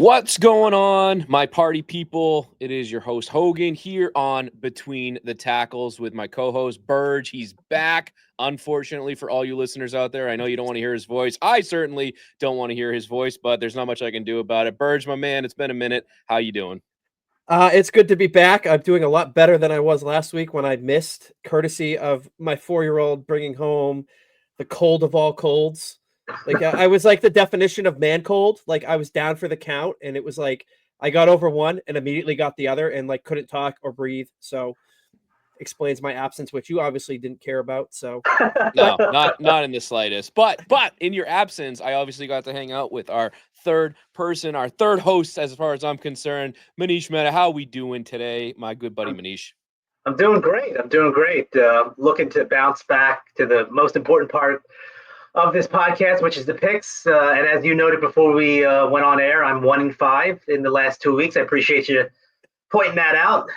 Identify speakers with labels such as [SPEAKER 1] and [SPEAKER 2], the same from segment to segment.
[SPEAKER 1] What's going on, my party people? It is your host, Hogan, here on Between the Tackles with my co-host, Burge. He's back, unfortunately, for all you listeners out there. I know you don't want to hear his voice. I certainly don't want to hear his voice, but there's not much I can do about it. Burge, my man, it's been a minute. How you doing?
[SPEAKER 2] It's good to be back. I'm doing a lot better than I was last week when I missed, courtesy of my 4-year-old bringing home the cold of all colds. Like I was like the definition of man cold. Like I was down for the count, and it was like I got over one and immediately got the other, and like couldn't talk or breathe. So explains my absence, which you obviously didn't care about. So
[SPEAKER 1] No, not in the slightest. But in your absence, I obviously got to hang out with our third person, our third host, as far as I'm concerned, Manish Mehta. How we doing today, my good buddy Manish?
[SPEAKER 3] I'm doing great. Looking to bounce back to the most important part of this podcast, which is the picks. And as you noted before we went on air, I'm 1-5 in the last 2 weeks. I appreciate you pointing that out.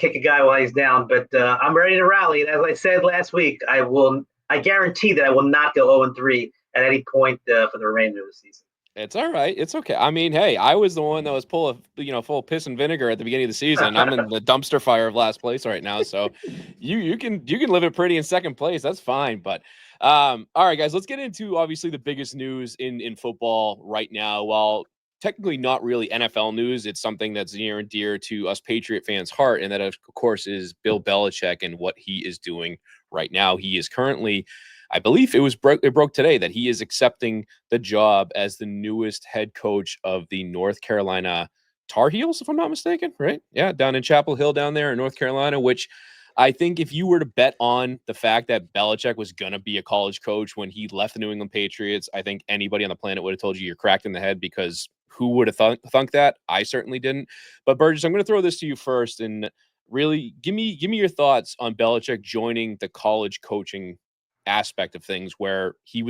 [SPEAKER 3] Kick a guy while he's down, but I'm ready to rally. And as I said last week, I guarantee that I will not go 0-3 at any point for the remainder of the season.
[SPEAKER 1] It's all right. It's okay. I mean, hey, I was the one that was full of piss and vinegar at the beginning of the season. I'm in the dumpster fire of last place right now. So you can live it pretty in second place. That's fine. But all right, guys, let's get into obviously the biggest news in football right now. While technically not really NFL news, it's something that's near and dear to us Patriot fans' heart, and that of course is Bill Belichick and what he is doing right now. He is currently, I believe it broke today that he is accepting the job as the newest head coach of the North Carolina Tar Heels, if I'm not mistaken, right? Yeah, down in Chapel Hill down there in North Carolina, which I think if you were to bet on the fact that Belichick was going to be a college coach when he left the New England Patriots, I think anybody on the planet would have told you you're cracked in the head, because who would have thunk that? I certainly didn't. But Burgess, I'm going to throw this to you first, and really give me your thoughts on Belichick joining the college coaching aspect of things, where he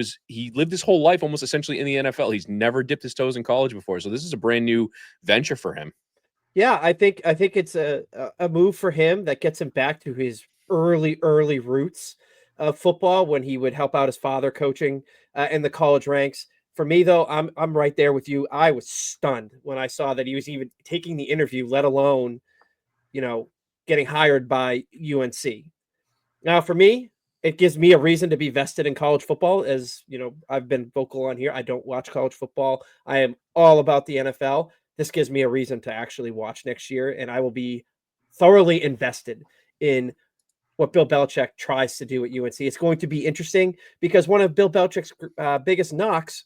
[SPEAKER 1] lived his whole life almost essentially in the NFL. He's never dipped his toes in college before, so this is a brand new venture for him.
[SPEAKER 2] yeah, I think it's a move for him that gets him back to his early roots of football when he would help out his father coaching in the college ranks. For me though, I'm right there with you. I was stunned when I saw that he was even taking the interview, let alone, getting hired by UNC. Now, for me, it gives me a reason to be vested in college football. As I've been vocal on here. I don't watch college football. I am all about the NFL. This gives me a reason to actually watch next year, and I will be thoroughly invested in what Bill Belichick tries to do at UNC. It's going to be interesting because one of Bill Belichick's biggest knocks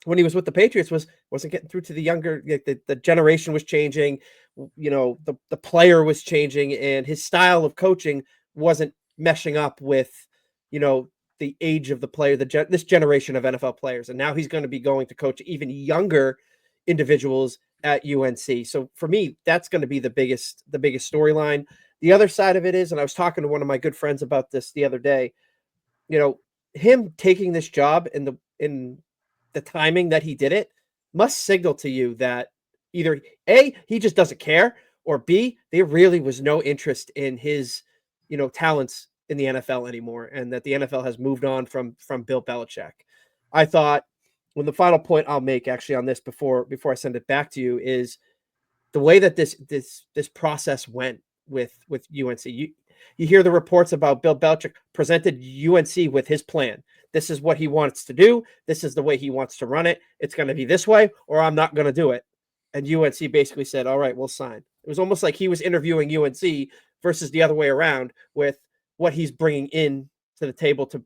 [SPEAKER 2] when he was with the Patriots wasn't getting through to the younger. The generation was changing. The player was changing, and his style of coaching wasn't meshing up with, the age of the player, this generation of NFL players. And now he's going to be going to coach even younger individuals at UNC. So for me, that's going to be the biggest storyline. The other side of it is, and I was talking to one of my good friends about this the other day, him taking this job in the timing that he did it must signal to you that either A, he just doesn't care, or B, there really was no interest in his talents in the NFL anymore, and that the NFL has moved on from Bill Belichick. I thought, when the final point I'll make actually on this before I send it back to you, is the way that this process went with UNC. You hear the reports about Bill Belichick presented UNC with his plan. This is what he wants to do. This is the way he wants to run it. It's going to be this way, or I'm not going to do it. And UNC basically said, all right, we'll sign. It was almost like he was interviewing UNC versus the other way around with what he's bringing in to the table to,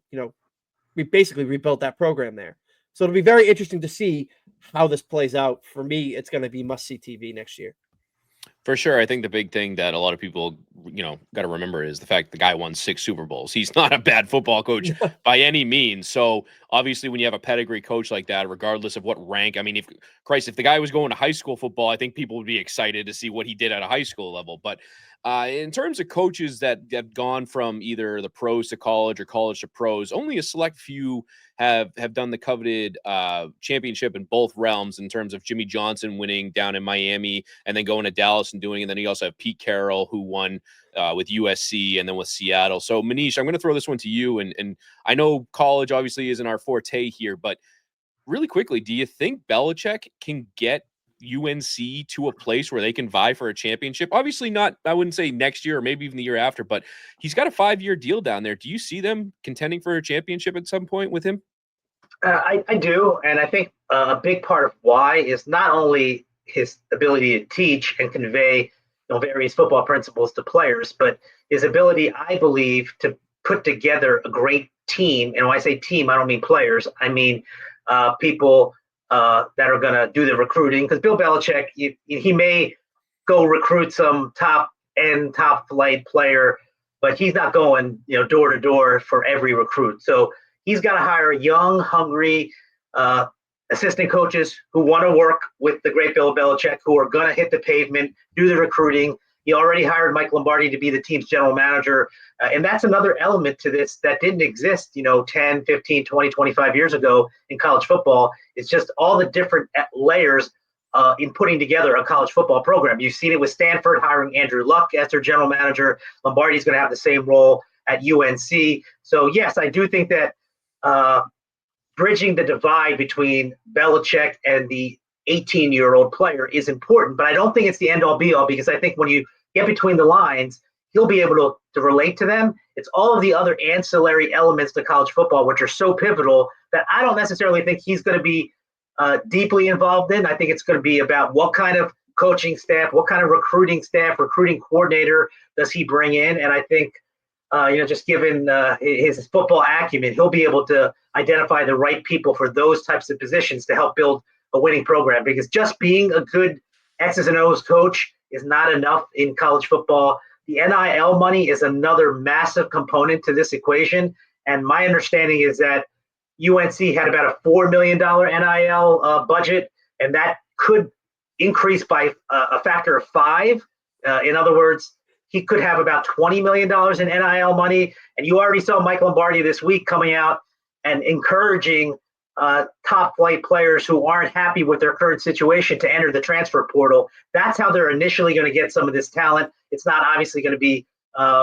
[SPEAKER 2] we basically rebuilt that program there. So it'll be very interesting to see how this plays out. For me, it's going to be must-see TV next year.
[SPEAKER 1] For sure. I think the big thing that a lot of people, got to remember is the fact the guy won 6 Super Bowls. He's not a bad football coach by any means. So obviously when you have a pedigree coach like that, regardless of what rank, I mean, if the guy was going to high school football, I think people would be excited to see what he did at a high school level. But in terms of coaches that have gone from either the pros to college or college to pros, only a select few have done the coveted championship in both realms, in terms of Jimmy Johnson winning down in Miami and then going to Dallas and doing it. And then you also have Pete Carroll, who won with USC and then with Seattle. So Manish, I'm going to throw this one to you. And I know college obviously isn't our forte here, but really quickly, do you think Belichick can get UNC to a place where they can vie for a championship? Obviously not, I wouldn't say next year or maybe even the year after, but he's got a 5-year deal down there. Do you see them contending for a championship at some point with him?
[SPEAKER 3] I do, and I think a big part of why is not only his ability to teach and convey various football principles to players, but his ability, I believe, to put together a great team. And when I say team, I don't mean players. I mean people that are going to do the recruiting. Because Bill Belichick, he may go recruit some top-end, top-flight player, but he's not going door to door for every recruit. So he's got to hire young, hungry assistant coaches who want to work with the great Bill Belichick, who are going to hit the pavement, do the recruiting. He already hired Mike Lombardi to be the team's general manager. And that's another element to this that didn't exist, 10, 15, 20, 25 years ago in college football. It's just all the different layers in putting together a college football program. You've seen it with Stanford hiring Andrew Luck as their general manager. Lombardi's going to have the same role at UNC. So, yes, I do think that bridging the divide between Belichick and the 18-year-old player is important, but I don't think it's the end-all be-all, because I think when you get between the lines, he'll be able to relate to them. It's all of the other ancillary elements to college football, which are so pivotal, that I don't necessarily think he's going to be deeply involved in. I think it's going to be about what kind of coaching staff, what kind of recruiting staff, recruiting coordinator does he bring in, and I think just given his football acumen, he'll be able to identify the right people for those types of positions to help build a winning program. Because just being a good X's and O's coach is not enough in college football. The NIL money is another massive component to this equation. And my understanding is that UNC had about a $4 million NIL budget, and that could increase by a factor of 5. In other words, he could have about $20 million in NIL money. And you already saw Mike Lombardi this week coming out and encouraging top flight players who aren't happy with their current situation to enter the transfer portal. That's how they're initially going to get some of this talent. It's not obviously going to be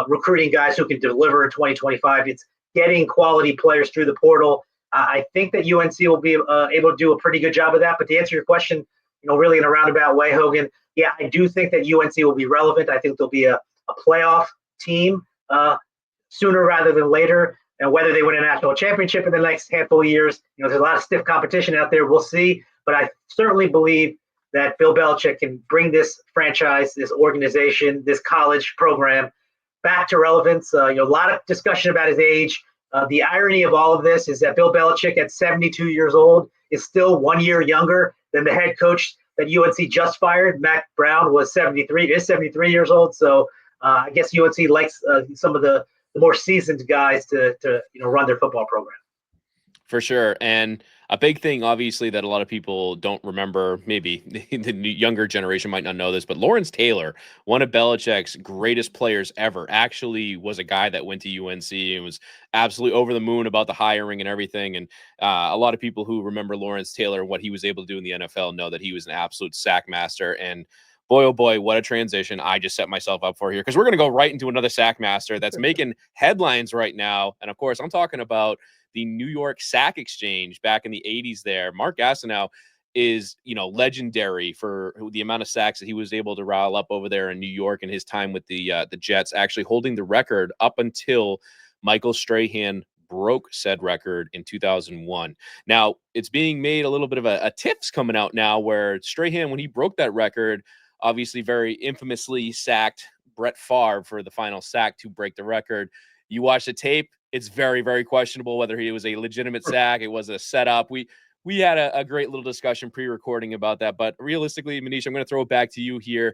[SPEAKER 3] recruiting guys who can deliver in 2025. It's getting quality players through the portal. I think that UNC will be able to do a pretty good job of that. But to answer your question, really in a roundabout way, Hogan, yeah, I do think that UNC will be relevant. I think there'll be a playoff team sooner rather than later. And whether they win a national championship in the next handful of years, there's a lot of stiff competition out there. We'll see. But I certainly believe that Bill Belichick can bring this franchise, this organization, this college program back to relevance. A lot of discussion about his age. The irony of all of this is that Bill Belichick at 72 years old is still 1 year younger than the head coach that UNC just fired. Mac Brown is 73 years old. So I guess UNC likes some of the more seasoned guys to run their football program.
[SPEAKER 1] For sure. And a big thing, obviously, that a lot of people don't remember, maybe the younger generation might not know this, but Lawrence Taylor, one of Belichick's greatest players ever, actually was a guy that went to UNC and was absolutely over the moon about the hiring and everything. And a lot of people who remember Lawrence Taylor and what he was able to do in the NFL know that he was an absolute sack master. And boy, oh boy, what a transition I just set myself up for here, because we're going to go right into another sack master that's making headlines right now. And of course, I'm talking about the New York Sack Exchange back in the 80s there. Mark Gastineau is, legendary for the amount of sacks that he was able to rile up over there in New York and his time with the Jets, actually holding the record up until Michael Strahan broke said record in 2001. Now, it's being made a little bit of a tiffs coming out now, where Strahan, when he broke that record, obviously very infamously sacked Brett Favre for the final sack to break the record. You watch the tape, it's very, very questionable whether it was a legitimate sack, it was a setup. We had a great little discussion pre-recording about that, but realistically, Manish, I'm going to throw it back to you here.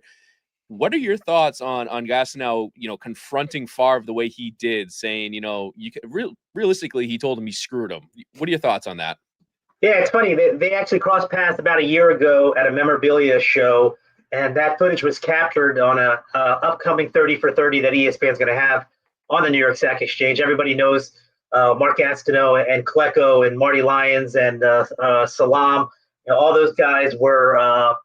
[SPEAKER 1] What are your thoughts on Gastineau, confronting Favre the way he did, saying, realistically, he told him he screwed him. What are your thoughts on that?
[SPEAKER 3] Yeah, it's funny. They actually crossed paths about a year ago at a memorabilia show, and that footage was captured on a upcoming 30 for 30 that ESPN is going to have on the New York Sack Exchange. Everybody knows Mark Gastineau and Klecko and Marty Lyons and Salam. All those guys were,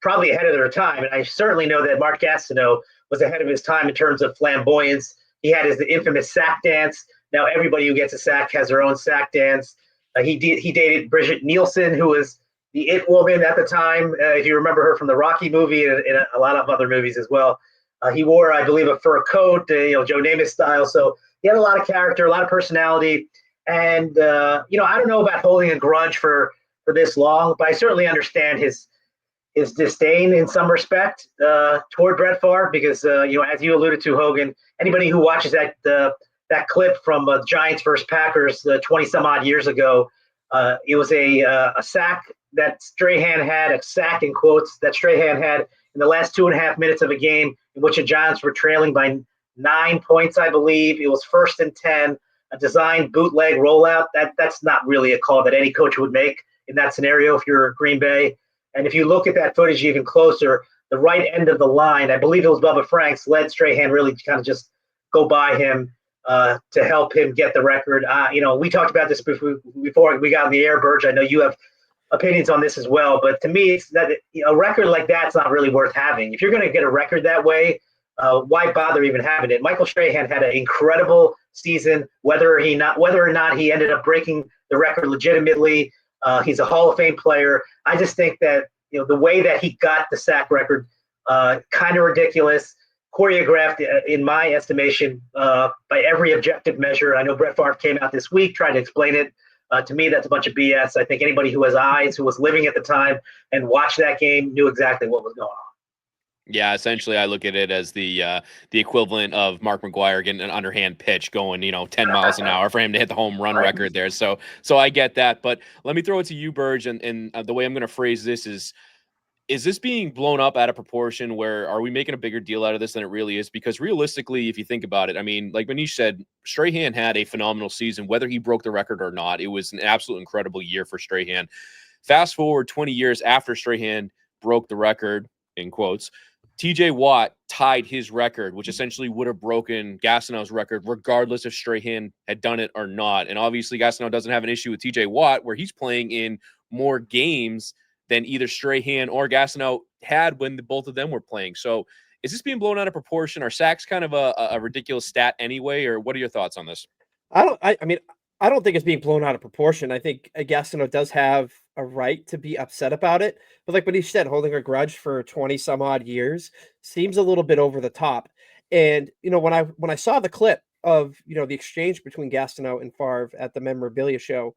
[SPEAKER 3] probably ahead of their time. And I certainly know that Mark Gastineau was ahead of his time in terms of flamboyance. He had his infamous sack dance. Now everybody who gets a sack has their own sack dance. He dated Bridget Nielsen, who was the It woman at the time. If you remember her from the Rocky movie and a lot of other movies as well. He wore, I believe, a fur coat, Joe Namath style. So he had a lot of character, a lot of personality. And, I don't know about holding a grudge for this long, but I certainly understand his disdain in some respect toward Brett Favre because, as you alluded to, Hogan, anybody who watches that clip from Giants versus Packers 20 some odd years ago, it was a sack that Strahan had, a sack in quotes that Strahan had in the last 2.5 minutes of a game in which the Giants were trailing by 9 points, I believe. It was 1st and 10, a designed bootleg rollout. That's not really a call that any coach would make in that scenario if you're Green Bay. And if you look at that footage even closer, the right end of the line, I believe it was Bubba Franks, let Strahan really kind of just go by him to help him get the record. We talked about this before we got on the air, Burge. I know you have opinions on this as well, but to me, it's that a record like that's not really worth having. If you're going to get a record that way, why bother even having it? Michael Strahan had an incredible season, whether or not he ended up breaking the record legitimately. He's a Hall of Fame player. I just think that the way that he got the sack record, kind of ridiculous, choreographed in my estimation by every objective measure. I know Brett Favre came out this week trying to explain it. To me, that's a bunch of BS. I think anybody who has eyes, who was living at the time and watched that game, knew exactly what was going on.
[SPEAKER 1] Yeah, essentially, I look at it as the equivalent of Mark McGwire getting an underhand pitch going, 10 miles an hour for him to hit the home run record there. So I get that. But let me throw it to you, Burge, and the way I'm going to phrase this is this being blown up out of proportion? Where are we making a bigger deal out of this than it really is? Because realistically, if you think about it, I mean, like Manish said, Strahan had a phenomenal season, whether he broke the record or not. It was an absolute incredible year for Strahan. Fast forward 20 years after Strahan broke the record, in quotes, TJ Watt tied his record, which essentially would have broken Gastineau's record, regardless if Strahan had done it or not. And obviously, Gastineau doesn't have an issue with TJ Watt, where he's playing in more games than either Strahan or Gastineau had when both of them were playing. So is this being blown out of proportion? Are sacks kind of a ridiculous stat anyway, or what are your thoughts on this?
[SPEAKER 2] I mean, I don't think it's being blown out of proportion. I think Gastineau does have a right to be upset about it. But like Manish said, holding a grudge for 20 some odd years seems a little bit over the top. And, when I saw the clip of, the exchange between Gastineau and Favre at the memorabilia show,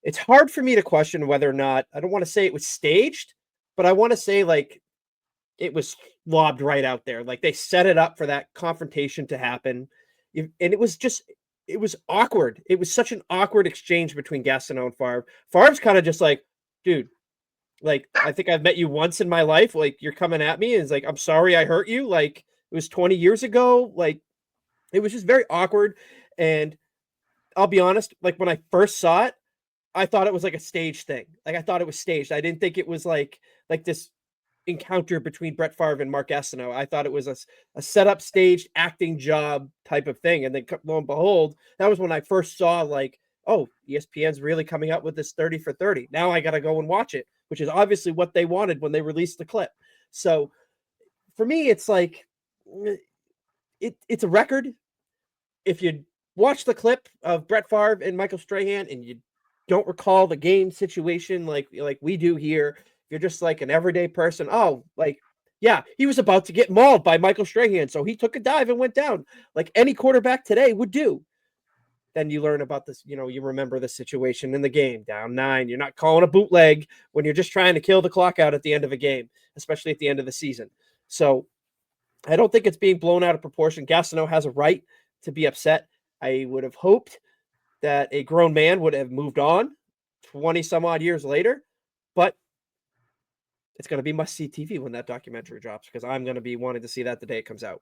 [SPEAKER 2] it's hard for me to question whether or not, I don't want to say it was staged, but I want to say like it was lobbed right out there. Like they set it up for that confrontation to happen. And it was awkward. It was such an awkward exchange between Gastineau and Favre. Favre's kind of just like, dude, like, I think I've met you once in my life. Like, you're coming at me. And it's like, I'm sorry I hurt you. Like, it was 20 years ago. Like, it was just very awkward. And I'll be honest, like, when I first saw it, I thought it was like a stage thing. Like, I thought it was staged. I didn't think it was like this encounter between Brett Favre and Mark Gastineau. I thought it was a setup, staged acting job type of thing. And then lo and behold, that was when I first saw like, oh, ESPN's really coming up with this 30 for 30. Now I got to go and watch it, which is obviously what they wanted when they released the clip. So for me, it's like, it's a record. If you watch the clip of Brett Favre and Michael Strahan and you don't recall the game situation like we do here, you're just like an everyday person. Oh, like, yeah, he was about to get mauled by Michael Strahan, so he took a dive and went down like any quarterback today would do. Then you learn about this, you remember the situation in the game, down 9. You're not calling a bootleg when you're just trying to kill the clock out at the end of a game, especially at the end of the season. So I don't think it's being blown out of proportion. Gastineau has a right to be upset. I would have hoped that a grown man would have moved on 20 some odd years later, but it's going to be must-see TV when that documentary drops because I'm going to be wanting to see that the day it comes out.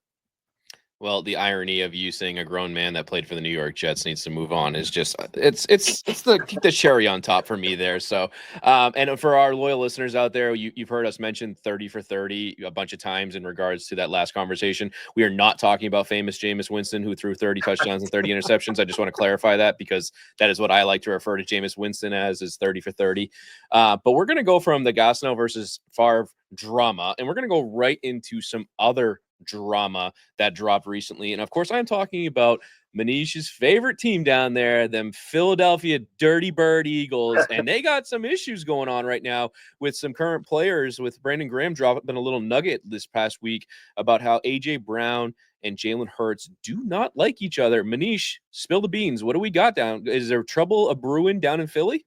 [SPEAKER 1] Well, the irony of you saying a grown man that played for the New York Jets needs to move on is just it's the cherry on top for me there. So, and for our loyal listeners out there, you've heard us mention 30 for 30 a bunch of times in regards to that last conversation. We are not talking about famous Jameis Winston who threw 30 touchdowns and 30 interceptions. I just want to clarify that because that is what I like to refer to Jameis Winston as, is 30 for 30. But we're going to go from the Gastineau versus Favre drama, and we're going to go right into some other drama that dropped recently. And of course, I'm talking about Manish's favorite team down there, them Philadelphia Dirty Bird Eagles. And they got some issues going on right now with some current players, with Brandon Graham dropping a little nugget this past week about how A.J. Brown and Jalen Hurts do not like each other. Manish, spill the beans. What do we got down? Is there trouble brewing down in Philly?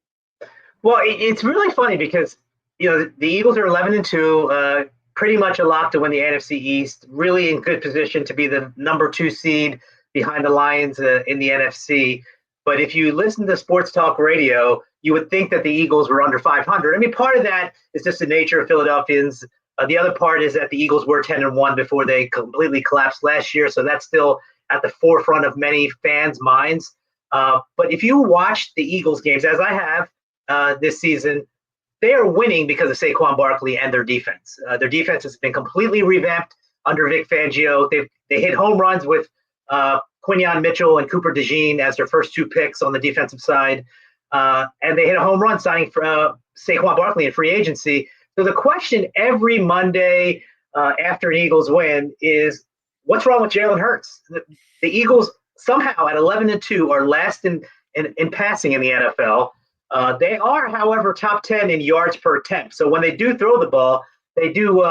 [SPEAKER 3] Well, it's really funny because, the Eagles are 11-2, pretty much a lock to win the NFC East, really in good position to be the number 2 seed behind the Lions in the NFC. But if you listen to sports talk radio, you would think that the Eagles were under 500. I mean, part of that is just the nature of Philadelphians. The other part is that the Eagles were 10-1 before they completely collapsed last year. So that's still at the forefront of many fans' minds. But if you watch the Eagles games, as I have this season, they are winning because of Saquon Barkley and their defense. Their defense has been completely revamped under Vic Fangio. They hit home runs with Quinyon Mitchell and Cooper DeJean as their first 2 picks on the defensive side. And they hit a home run signing for Saquon Barkley in free agency. So the question every Monday after an Eagles win is, what's wrong with Jalen Hurts? The Eagles somehow at 11-2 are last in passing in the NFL. They are, however, top 10 in yards per attempt. So when they do throw the ball, they do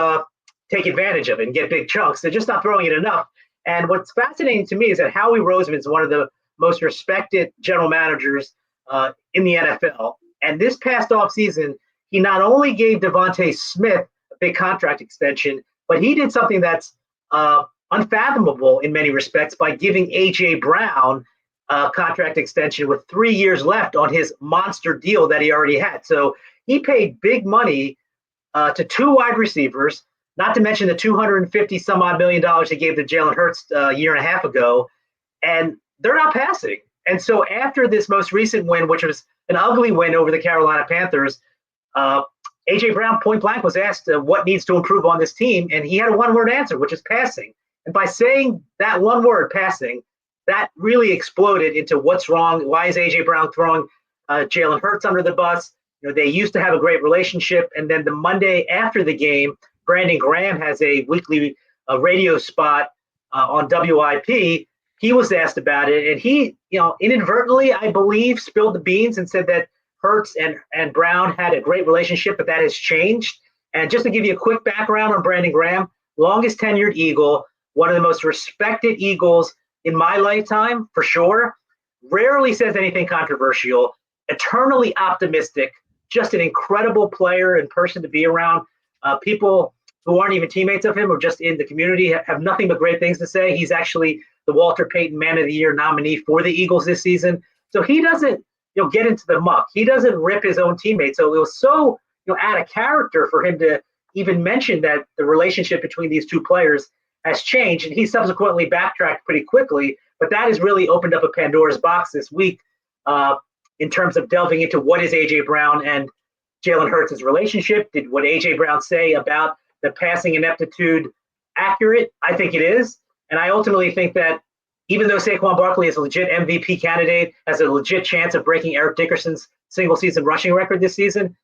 [SPEAKER 3] take advantage of it and get big chunks. They're just not throwing it enough. And what's fascinating to me is that Howie Roseman is one of the most respected general managers in the NFL. And this past offseason, he not only gave Devontae Smith a big contract extension, but he did something that's unfathomable in many respects by giving A.J. Brown a contract extension with 3 years left on his monster deal that he already had. So he paid big money to 2 wide receivers, not to mention the $250-some-odd million he gave to Jalen Hurts a year and a half ago, and they're not passing. And so after this most recent win, which was an ugly win over the Carolina Panthers, A.J. Brown point blank was asked what needs to improve on this team, and he had a one-word answer, which is passing. And by saying that one word, passing, that really exploded into what's wrong. Why is A.J. Brown throwing Jalen Hurts under the bus? They used to have a great relationship. And then the Monday after the game, Brandon Graham has a weekly radio spot on WIP. He was asked about it, and he, inadvertently, I believe, spilled the beans and said that Hurts and Brown had a great relationship, but that has changed. And just to give you a quick background on Brandon Graham, longest tenured Eagle, one of the most respected Eagles in my lifetime, for sure, rarely says anything controversial, eternally optimistic, just an incredible player and person to be around. People who aren't even teammates of him or just in the community have nothing but great things to say. He's actually the Walter Payton Man of the Year nominee for the Eagles this season. So he doesn't get into the muck. He doesn't rip his own teammates. So it was so out of character for him to even mention that the relationship between these 2 players has changed. And he subsequently backtracked pretty quickly. But that has really opened up a Pandora's box this week in terms of delving into what is A.J. Brown and Jalen Hurts' relationship. Did what A.J. Brown say about the passing ineptitude accurate? I think it is. And I ultimately think that even though Saquon Barkley is a legit MVP candidate, has a legit chance of breaking Eric Dickerson's single-season rushing record this season,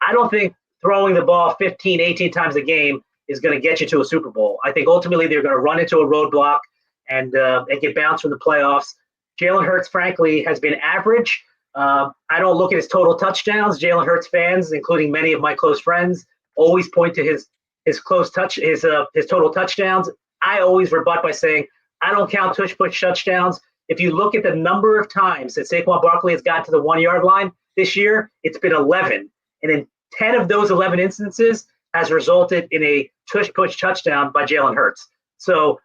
[SPEAKER 3] I don't think throwing the ball 15, 18 times a game is going to get you to a Super Bowl. I think ultimately they're going to run into a roadblock and get bounced from the playoffs. Jalen Hurts, frankly, has been average. I don't look at his total touchdowns. Jalen Hurts fans, including many of my close friends, always point to his total touchdowns. I always rebut by saying I don't count push touchdowns. If you look at the number of times that Saquon Barkley has gotten to the 1-yard line this year, it's been 11. And in 10 of those 11 instances has resulted in a push touchdown by Jalen Hurts. So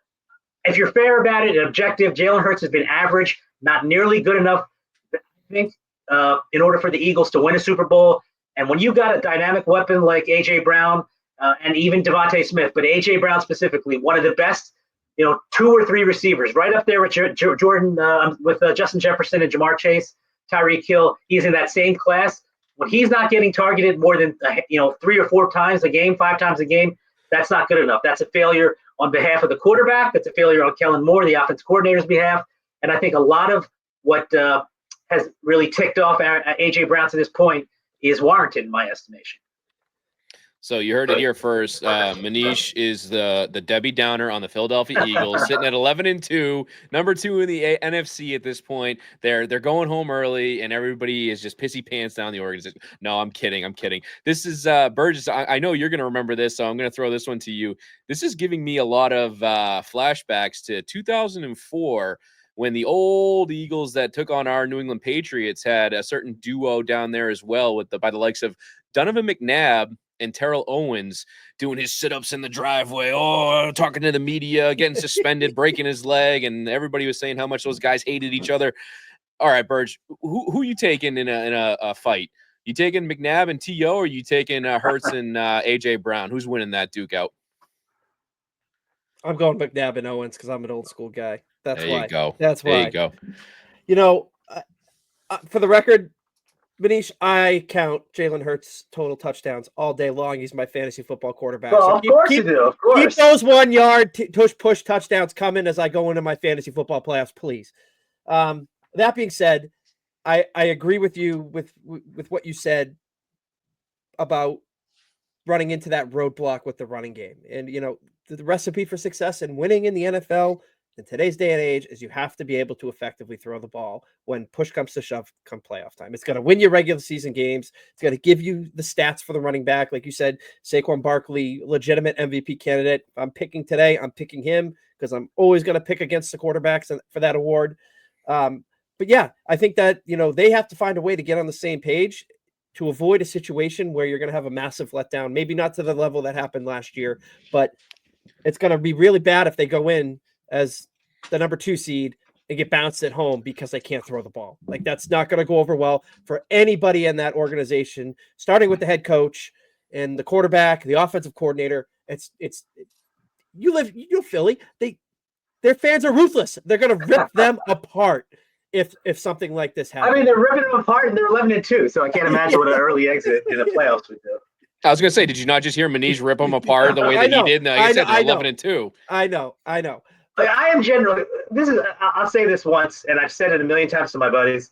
[SPEAKER 3] if you're fair about it and objective, Jalen Hurts has been average, not nearly good enough, I think, in order for the Eagles to win a Super Bowl. And when you got a dynamic weapon like A.J. Brown and even Devontae Smith, but A.J. Brown specifically, one of the best, 2 or 3 receivers, right up there with Jordan, with Justin Jefferson and Jamar Chase, Tyreek Hill. He's in that same class. When he's not getting targeted more than 3 or 4 times a game, 5 times a game, that's not good enough. That's a failure on behalf of the quarterback. That's a failure on Kellen Moore, the offensive coordinator's behalf. And I think a lot of what has really ticked off A.J. Brown to this point is warranted, in my estimation.
[SPEAKER 1] So you heard it here first. Manish is the Debbie Downer on the Philadelphia Eagles, sitting at 11-2, number 2 in the NFC at this point. They're going home early, and everybody is just pissy pants down the organization. No, I'm kidding. This is Burgess. I know you're going to remember this, so I'm going to throw this one to you. This is giving me a lot of flashbacks to 2004. When the old Eagles that took on our New England Patriots had a certain duo down there as well, by the likes of Donovan McNabb and Terrell Owens doing his sit-ups in the driveway, talking to the media, getting suspended, breaking his leg, and everybody was saying how much those guys hated each other. All right, Burge, who you taking in a fight? You taking McNabb and T.O., or you taking Hurts and A.J. Brown? Who's winning that duke out?
[SPEAKER 2] I'm going McNabb and Owens because I'm an old school guy. That's why.
[SPEAKER 1] There you go.
[SPEAKER 2] That's why.
[SPEAKER 1] There you go.
[SPEAKER 2] You know, for the record, Manish, I count Jalen Hurts total touchdowns all day long. He's my fantasy football quarterback.
[SPEAKER 3] Well, of course you do. Of course.
[SPEAKER 2] Keep those 1 yard push touchdowns coming as I go into my fantasy football playoffs, please. That being said, I agree with you with what you said about running into that roadblock with the running game. And, you know, the recipe for success and winning in the NFL in today's day and age is you have to be able to effectively throw the ball when push comes to shove come playoff time. It's going to win your regular season games. It's going to give you the stats for the running back. Like you said, Saquon Barkley, legitimate MVP candidate. If I'm picking today, I'm picking him because I'm always going to pick against the quarterbacks for that award. But yeah, I think that, you know, they have to find a way to get on the same page to avoid a situation where you're going to have a massive letdown, maybe not to the level that happened last year, but it's going to be really bad if they go in as the number 2 seed and get bounced at home because they can't throw the ball. Like, that's not going to go over well for anybody in that organization, starting with the head coach and the quarterback, the offensive coordinator. You live Philly. Their fans are ruthless. They're going to rip them apart if something like this happens.
[SPEAKER 3] I mean, they're ripping them apart and they're 11-2, so I can't imagine what an early exit in the playoffs would do.
[SPEAKER 1] I was going to say, did you not just hear Manish rip them apart the way that he did? No, he said they're 11-2.
[SPEAKER 2] I know.
[SPEAKER 3] Like, I am generally, I'll say this once, and I've said it a million times to my buddies.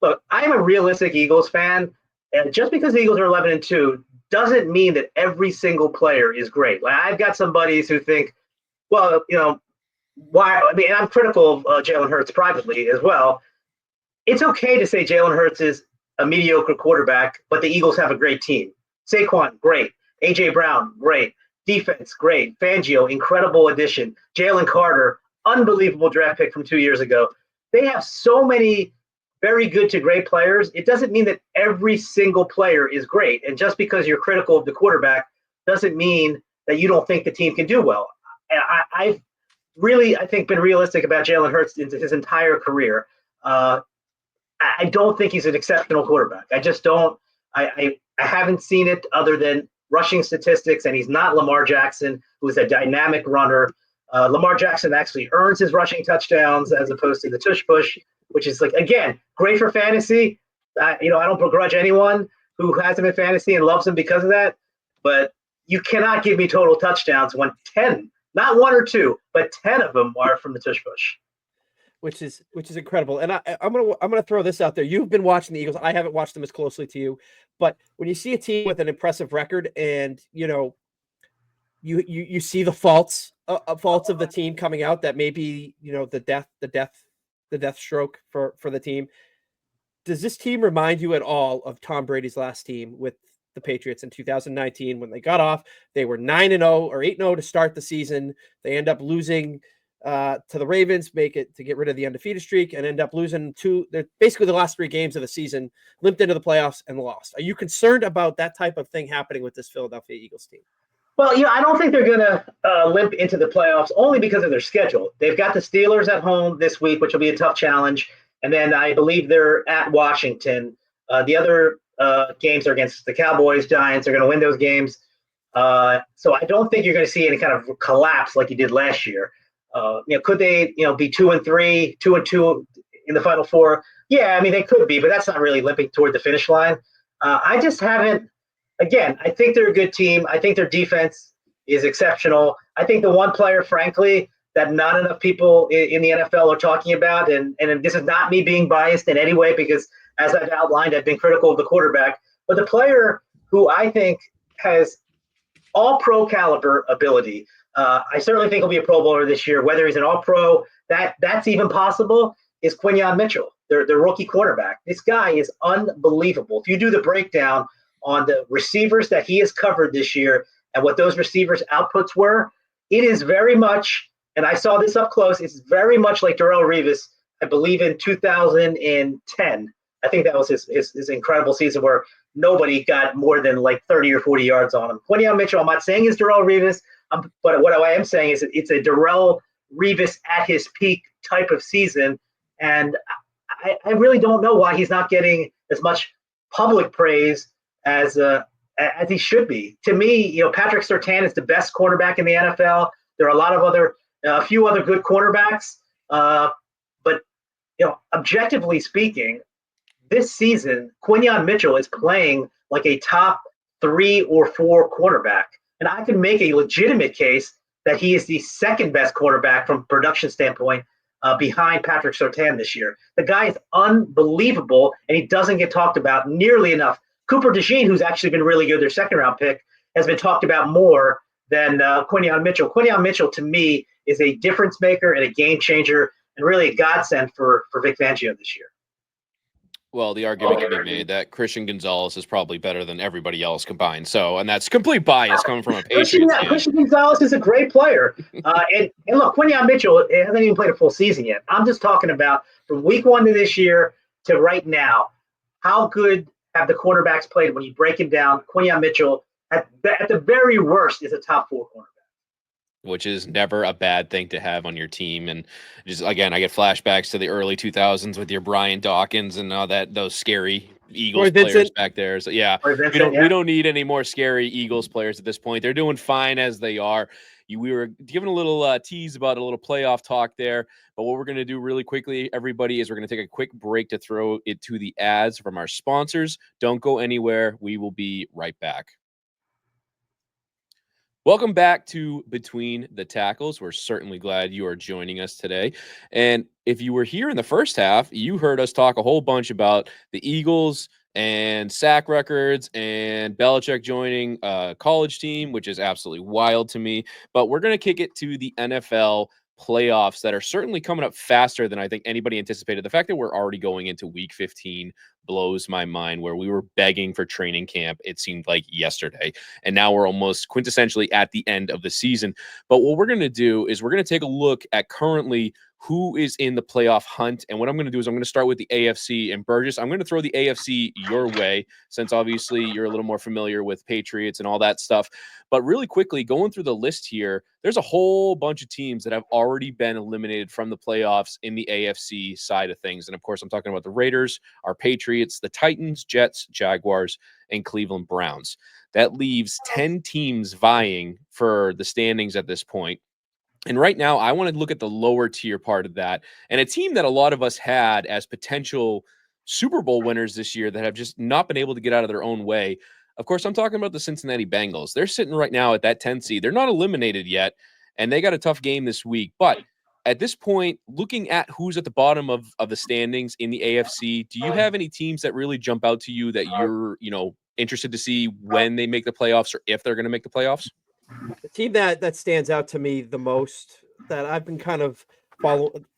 [SPEAKER 3] Look, I am a realistic Eagles fan, and just because the Eagles are 11-2 doesn't mean that every single player is great. Like, I've got some buddies who think, well, you know, why? I mean, I'm critical of Jalen Hurts privately as well. It's okay to say Jalen Hurts is a mediocre quarterback, but the Eagles have a great team. Saquon, great. A.J. Brown, great. Defense, great. Fangio, incredible addition. Jalen Carter, unbelievable draft pick from 2 years ago. They have so many very good to great players. It doesn't mean that every single player is great. And just because you're critical of the quarterback doesn't mean that you don't think the team can do well. And I've really, I think, been realistic about Jalen Hurts into his entire career. I don't think he's an exceptional quarterback. I just don't. I haven't seen it other than rushing statistics, and he's not Lamar Jackson, who is a dynamic runner. Lamar Jackson actually earns his rushing touchdowns as opposed to the tush push, which is, like, again, great for fantasy. I don't begrudge anyone who has him in fantasy and loves him because of that. But you cannot give me total touchdowns when 10, not 1 or 2, but 10 of them are from the tush push.
[SPEAKER 2] Which is incredible. And I'm gonna throw this out there. You've been watching the Eagles. I haven't watched them as closely to you, but when you see a team with an impressive record, and you see the faults of the team coming out, that may be the death stroke for the team. Does this team remind you at all of Tom Brady's last team with the Patriots in 2019 when they got off? They were 9-0 or 8-0 to start the season. They end up losing to the Ravens, make it to get rid of the undefeated streak, and end up losing basically the last 3 games of the season, limped into the playoffs and lost. Are you concerned about that type of thing happening with this Philadelphia Eagles team?
[SPEAKER 3] Well, I don't think they're going to limp into the playoffs only because of their schedule. They've got the Steelers at home this week, which will be a tough challenge. And then I believe they're at Washington. The other games are against the Cowboys, Giants. They're going to win those games. So I don't think you're going to see any kind of collapse like you did last year. Could they, be 2-3, 2-2 in the Final Four? Yeah, I mean, they could be, but that's not really limping toward the finish line. I just haven't. Again, I think they're a good team. I think their defense is exceptional. I think the one player, frankly, that not enough people in the NFL are talking about, and this is not me being biased in any way because, as I've outlined, I've been critical of the quarterback, but the player who I think has all-pro caliber ability. I certainly think he'll be a Pro Bowler this year. Whether he's an all-pro, that's even possible, is Quinyon Mitchell, their rookie quarterback. This guy is unbelievable. If you do the breakdown on the receivers that he has covered this year and what those receivers' outputs were, it is very much, and I saw this up close, it's very much like Darrelle Revis, I believe in 2010. I think that was his incredible season where nobody got more than like 30 or 40 yards on him. Quinyon Mitchell, I'm not saying he's Darrelle Revis, but what I am saying is that it's a Darrelle Revis at his peak type of season, and I really don't know why he's not getting as much public praise as he should be. To me, Patrick Surtain is the best quarterback in the NFL. There are a few other good quarterbacks, but objectively speaking, this season, Quinyon Mitchell is playing like a top 3 or 4 quarterback. And I can make a legitimate case that he is the second best quarterback from a production standpoint behind Patrick Surtain this year. The guy is unbelievable, and he doesn't get talked about nearly enough. Cooper DeJean, who's actually been really good, their second-round pick, has been talked about more than Quinyon Mitchell. Quinyon Mitchell, to me, is a difference maker and a game changer and really a godsend for Vic Fangio this year.
[SPEAKER 1] Well, the argument can be made that Christian Gonzalez is probably better than everybody else combined. And that's complete bias coming from a Patriots fan.
[SPEAKER 3] Christian Gonzalez is a great player. And look, Quinyon Mitchell hasn't even played a full season yet. I'm just talking about from week 1 to this year to right now, how good have the quarterbacks played when you break it down? Quinyon Mitchell, at the very worst, is a top 4 cornerback.
[SPEAKER 1] Which is never a bad thing to have on your team. And just, again, I get flashbacks to the early 2000s with your Brian Dawkins and all those scary Eagles players back there. So, yeah, we don't need any more scary Eagles players at this point. They're doing fine as they are. We were given a little tease about a little playoff talk there. But what we're going to do really quickly, everybody, is we're going to take a quick break to throw it to the ads from our sponsors. Don't go anywhere. We will be right back. Welcome back to Between the Tackles. We're certainly glad you are joining us today. And if you were here in the first half, you heard us talk a whole bunch about the Eagles and sack records and Belichick joining a college team, which is absolutely wild to me. But we're going to kick it to the NFL playoffs that are certainly coming up faster than I think anybody anticipated. The fact that we're already going into week 15 blows my mind, where we were begging for training camp, it seemed like yesterday, and now we're almost quintessentially at the end of the season. But what we're going to do is we're going to take a look at currently who is in the playoff hunt. And what I'm going to do is I'm going to start with the AFC. And Burgess, I'm going to throw the AFC your way, since obviously you're a little more familiar with Patriots and all that stuff. But really quickly, going through the list here, there's a whole bunch of teams that have already been eliminated from the playoffs in the AFC side of things. And of course, I'm talking about the Raiders, our Patriots, the Titans, Jets, Jaguars, and Cleveland Browns. That leaves 10 teams vying for the standings at this point. And right now, I want to look at the lower tier part of that, and a team that a lot of us had as potential Super Bowl winners this year that have just not been able to get out of their own way. Of course, I'm talking about the Cincinnati Bengals. They're sitting right now at that 10 seed. They're not eliminated yet, and they got a tough game this week. But at this point, looking at who's at the bottom of the standings in the AFC, do you have any teams that really jump out to you that you're, interested to see when they make the playoffs or if they're going to make the playoffs?
[SPEAKER 2] The team that stands out to me the most, that I've been kind of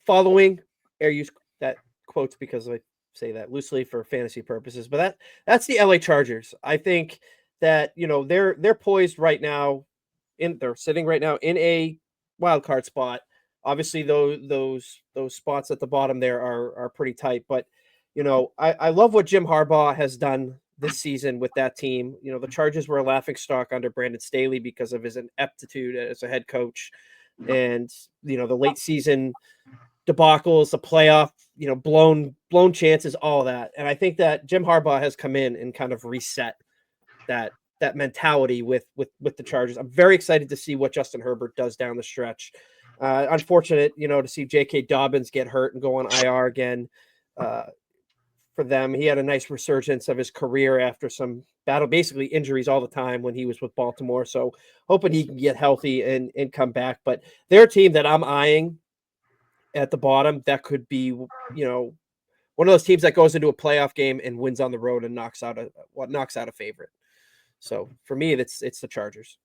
[SPEAKER 2] following, air use that quotes because I say that loosely for fantasy purposes, but that's the LA Chargers. I think that they're poised right now, they're sitting right now in a wild card spot. Obviously, those spots at the bottom there are pretty tight, but I love what Jim Harbaugh has done this season with that team. The Chargers were a laughingstock under Brandon Staley because of his ineptitude as a head coach, and the late season debacles, the playoff, blown chances, all that. And I think that Jim Harbaugh has come in and kind of reset that mentality with the Chargers. I'm very excited to see what Justin Herbert does down the stretch. Unfortunate, to see J.K. Dobbins get hurt and go on IR again. For them, he had a nice resurgence of his career after some basically injuries all the time when he was with Baltimore. So hoping he can get healthy and come back. But they're a team that I'm eyeing at the bottom. That could be, one of those teams that goes into a playoff game and wins on the road and knocks out a favorite. So for me, it's the Chargers.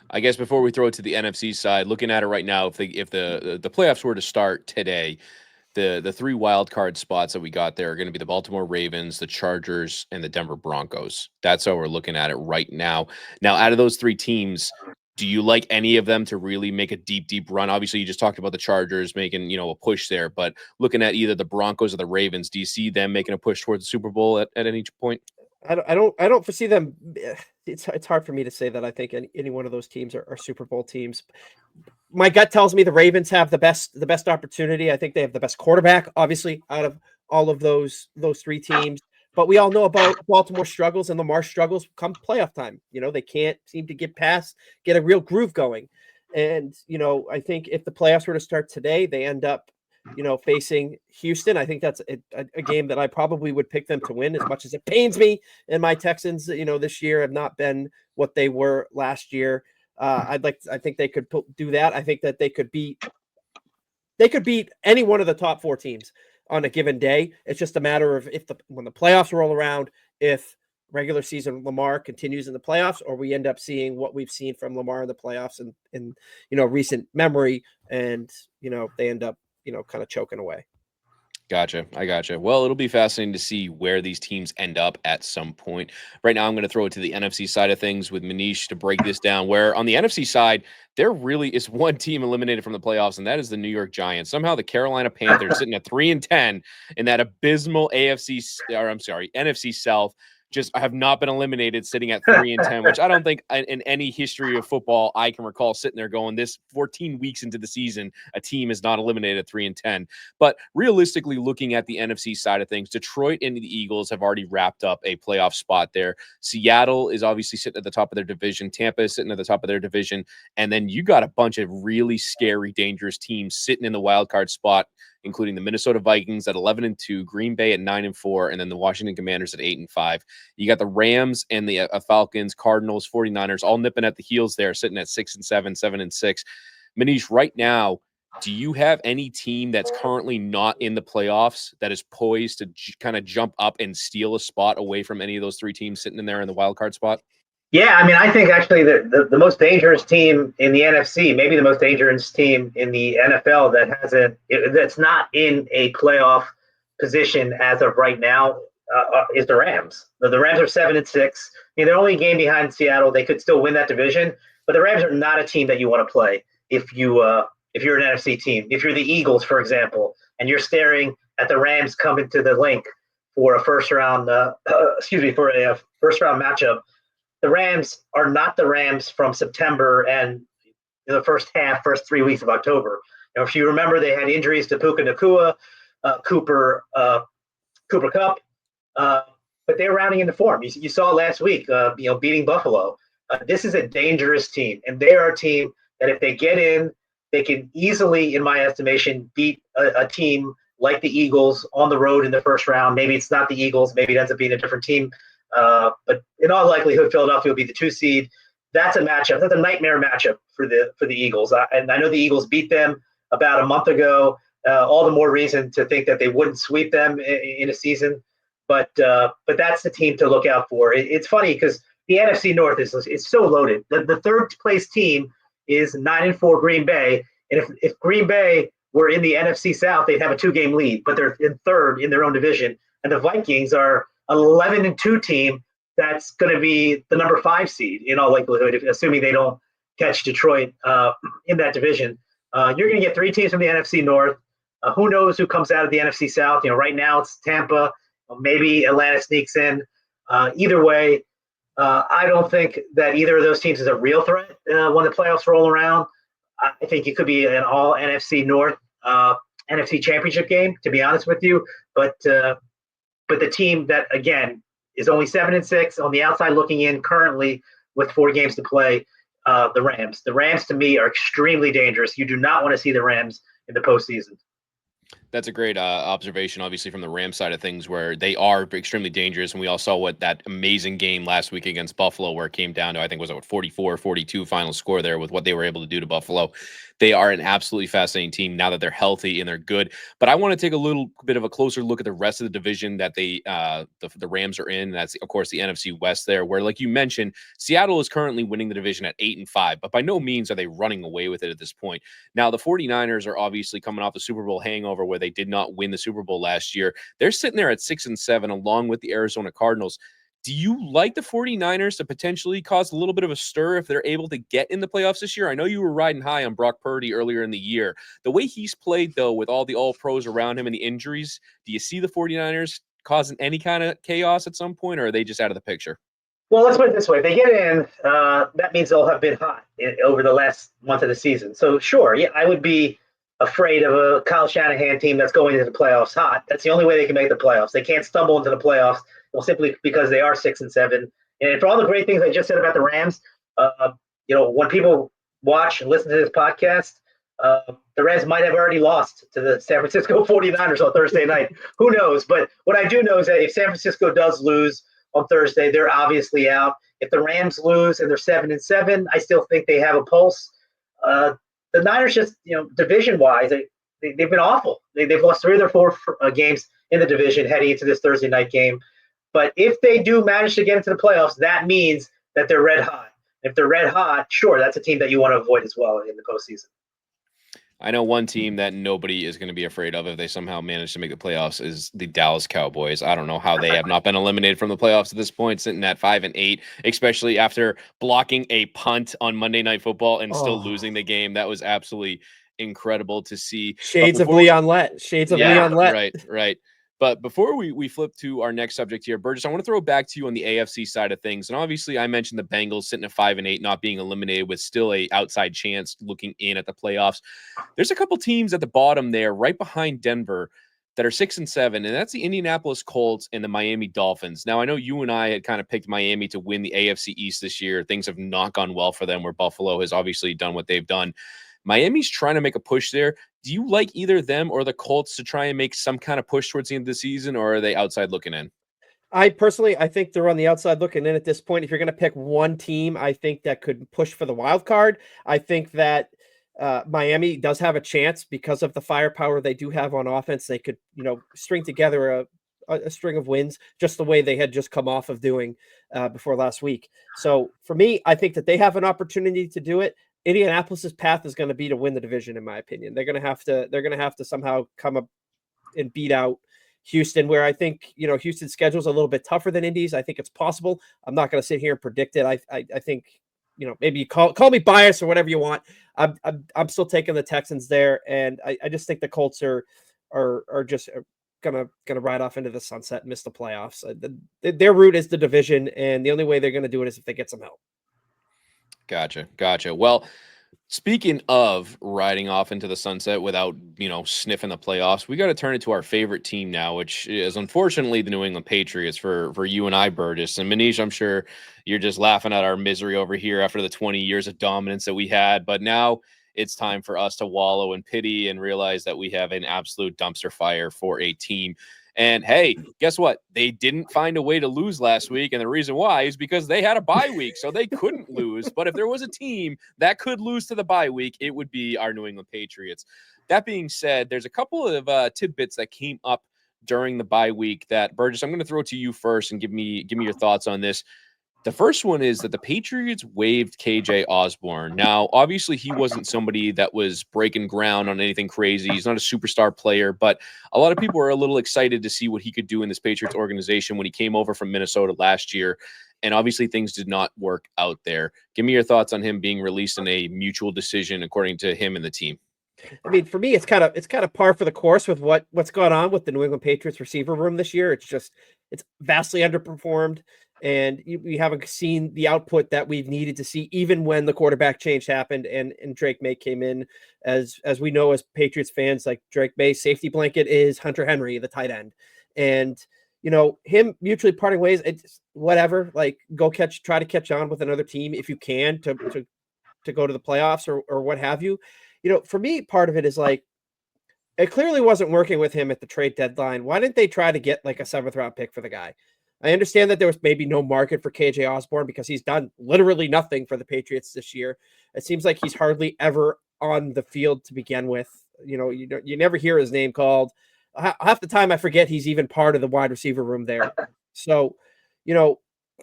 [SPEAKER 1] I guess before we throw it to the NFC side, looking at it right now, if the playoffs were to start today, the three wild card spots that we got there are going to be the Baltimore Ravens, the Chargers, and the Denver Broncos. That's how we're looking at it right now. Now, out of those three teams, do you like any of them to really make a deep run? Obviously, you just talked about the Chargers making, a push there, but looking at either the Broncos or the Ravens, do you see them making a push towards the Super Bowl at any point?
[SPEAKER 2] I don't foresee them. It's hard for me to say that I think any one of those teams are Super Bowl teams. My gut tells me the Ravens have the best opportunity. I think they have the best quarterback, obviously, out of all of those three teams. But we all know about Baltimore struggles and Lamar struggles come playoff time. They can't seem to get a real groove going. And I think if the playoffs were to start today, they end up facing Houston. I think that's a game that I probably would pick them to win, as much as it pains me. And my Texans, this year have not been what they were last year. I think they could do that. I think that they could beat any one of the top four teams on a given day. It's just a matter of when the playoffs roll around, if regular season Lamar continues in the playoffs, or we end up seeing what we've seen from Lamar in the playoffs in recent memory, and they end up kind of choking away.
[SPEAKER 1] Gotcha. I gotcha. Well, it'll be fascinating to see where these teams end up at some point. Right now, I'm going to throw it to the NFC side of things with Manish to break this down, where on the NFC side, there really is one team eliminated from the playoffs, and that is the New York Giants. Somehow the Carolina Panthers sitting at 3-10 in that abysmal NFC South just have not been eliminated, sitting at 3-10, which I don't think in any history of football I can recall sitting there going, this 14 weeks into the season, a team is not eliminated at 3-10. But realistically, looking at the NFC side of things, Detroit and the Eagles have already wrapped up a playoff spot there. Seattle is obviously sitting at the top of their division. Tampa is sitting at the top of their division. And then you got a bunch of really scary, dangerous teams sitting in the wild card spot, including the Minnesota Vikings at 11-2, Green Bay at 9-4, and then the Washington Commanders at 8-5. You got the Rams and the Falcons, Cardinals, 49ers, all nipping at the heels there, sitting at 6-7, 7-6. Manish, right now, do you have any team that's currently not in the playoffs that is poised to kind of jump up and steal a spot away from any of those three teams sitting in there in the wild card spot?
[SPEAKER 3] Yeah, I mean, I think actually the most dangerous team in the NFC, maybe the most dangerous team in the NFL that's not in a playoff position as of right now is the Rams. The Rams are 7-6. I mean, they're only a game behind Seattle. They could still win that division, but the Rams are not a team that you want to play if you're an NFC team. If you're the Eagles, for example, and you're staring at the Rams coming to the link for a first round matchup. The Rams are not the Rams from September and the first 3 weeks of October. If you remember, they had injuries to Puka Nacua, Cooper Kupp, but they're rounding into form. You saw last week, beating Buffalo. This is a dangerous team, and they are a team that if they get in, they can easily, in my estimation, beat a team like the Eagles on the road in the first round. Maybe it's not the Eagles. Maybe it ends up being a different team. But in all likelihood, Philadelphia will be the 2 seed. That's a matchup. That's a nightmare matchup for the Eagles. And I know the Eagles beat them about a month ago. All the more reason to think that they wouldn't sweep them in a season. But that's the team to look out for. It's funny because the NFC North is so loaded. The third place team is 9-4 Green Bay, and if Green Bay were in the NFC South, they'd have a 2-game lead. But they're in third in their own division, and the Vikings are 11-2 team that's going to be the number 5 seed in all likelihood, assuming they don't catch Detroit in that division. You're going to get 3 teams from the NFC North. Who knows who comes out of the NFC South? Right now it's Tampa. Maybe Atlanta sneaks in. Either way, I don't think that either of those teams is a real threat when the playoffs roll around. I think it could be an all NFC North NFC Championship game, to be honest with you. But the team that, again, is only 7-6 on the outside looking in currently with 4 games to play, the Rams. The Rams, to me, are extremely dangerous. You do not want to see the Rams in the postseason.
[SPEAKER 1] That's a great observation, obviously, from the Rams side of things, where they are extremely dangerous. And we all saw what that amazing game last week against Buffalo, where it came down to, I think, was it 44-42 final score there with what they were able to do to Buffalo. They are an absolutely fascinating team now that they're healthy and they're good. But I want to take a little bit of a closer look at the rest of the division that the Rams are in. That's, of course, the NFC West there, where, like you mentioned, Seattle is currently winning the division at 8-5, but by no means are they running away with it at this point. Now, the 49ers are obviously coming off the Super Bowl hangover where they did not win the Super Bowl last year. They're sitting there at 6-7 along with the Arizona Cardinals. Do you like the 49ers to potentially cause a little bit of a stir if they're able to get in the playoffs this year? I know you were riding high on Brock Purdy earlier in the year. The way he's played, though, with all the all-pros around him and the injuries, do you see the 49ers causing any kind of chaos at some point, or are they just out of the picture?
[SPEAKER 3] Well, let's put it this way. If they get in, that means they'll have been hot over the last month of the season. So, sure, yeah, I would be afraid of a Kyle Shanahan team that's going into the playoffs hot. That's the only way they can make the playoffs. They can't stumble into the playoffs, well, simply because they are 6-7. And for all the great things I just said about the Rams, when people watch and listen to this podcast, the Rams might have already lost to the San Francisco 49ers on Thursday night. Who knows? But what I do know is that if San Francisco does lose on Thursday, they're obviously out. If the Rams lose and they're 7-7, I still think they have a pulse. The Niners just, division-wise, they've been awful. They've lost 3 of their 4 games in the division heading into this Thursday night game. But if they do manage to get into the playoffs, that means that they're red hot. If they're red hot, sure, that's a team that you want to avoid as well in the postseason.
[SPEAKER 1] I know one team that nobody is going to be afraid of if they somehow manage to make the playoffs is the Dallas Cowboys. I don't know how they have not been eliminated from the playoffs at this point, sitting at 5-8, especially after blocking a punt on Monday Night Football and still losing the game. That was absolutely incredible to see.
[SPEAKER 2] Shades of Leon Lett.
[SPEAKER 1] Right. But before we flip to our next subject here, Burgess, I want to throw it back to you on the AFC side of things. And obviously, I mentioned the Bengals sitting at 5-8, not being eliminated with still a outside chance looking in at the playoffs. There's a couple teams at the bottom there, right behind Denver, that are 6-7, and that's the Indianapolis Colts and the Miami Dolphins. Now, I know you and I had kind of picked Miami to win the AFC East this year. Things have not gone well for them, where Buffalo has obviously done what they've done. Miami's trying to make a push there. Do you like either them or the Colts to try and make some kind of push towards the end of the season, or are they outside looking in?
[SPEAKER 2] I think they're on the outside looking in at this point. If you're going to pick one team, I think that could push for the wild card. I think that Miami does have a chance because of the firepower they do have on offense. They could, string together a string of wins just the way they had just come off of doing before last week. So for me, I think that they have an opportunity to do it. Indianapolis's path is going to be to win the division, in my opinion. They're going to have to somehow come up and beat out Houston, where I think, Houston's schedule is a little bit tougher than Indy's. I think it's possible. I'm not going to sit here and predict it. I think, maybe you call me biased or whatever you want. I'm still taking the Texans there, and I just think the Colts are just gonna ride off into the sunset and miss the playoffs. Their route is the division, and the only way they're going to do it is if they get some help.
[SPEAKER 1] Gotcha. Well, speaking of riding off into the sunset without, sniffing the playoffs, we got to turn it to our favorite team now, which is unfortunately the New England Patriots for you and I, Burgess. And Manish, I'm sure you're just laughing at our misery over here after the 20 years of dominance that we had. But now it's time for us to wallow in pity and realize that we have an absolute dumpster fire for a team. And hey, guess what? They didn't find a way to lose last week. And the reason why is because they had a bye week, so they couldn't lose. But if there was a team that could lose to the bye week, it would be our New England Patriots. That being said, there's a couple of tidbits that came up during the bye week that, Burgess, I'm going to throw to you first and give me your thoughts on this. The first one is that the Patriots waived KJ Osborne. Now, obviously, he wasn't somebody that was breaking ground on anything crazy. He's not a superstar player, but a lot of people are a little excited to see what he could do in this Patriots organization when he came over from Minnesota last year. And obviously, things did not work out there. Give me your thoughts on him being released in a mutual decision, according to him and the team.
[SPEAKER 2] I mean, for me, it's kind of par for the course with what's gone on with the New England Patriots receiver room this year. It's vastly underperformed. And we haven't seen the output that we've needed to see, even when the quarterback change happened and Drake May came in. As we know, as Patriots fans, like Drake May's safety blanket is Hunter Henry, the tight end. And, him mutually parting ways, it's whatever, like try to catch on with another team if you can to go to the playoffs or what have you. For me, part of it is like, It clearly wasn't working with him at the trade deadline. Why didn't they try to get like a 7th-round pick for the guy? I understand that there was maybe no market for KJ Osborne because he's done literally nothing for the Patriots this year. It seems like he's hardly ever on the field to begin with. You never hear his name called. Half the time I forget he's even part of the wide receiver room there. So,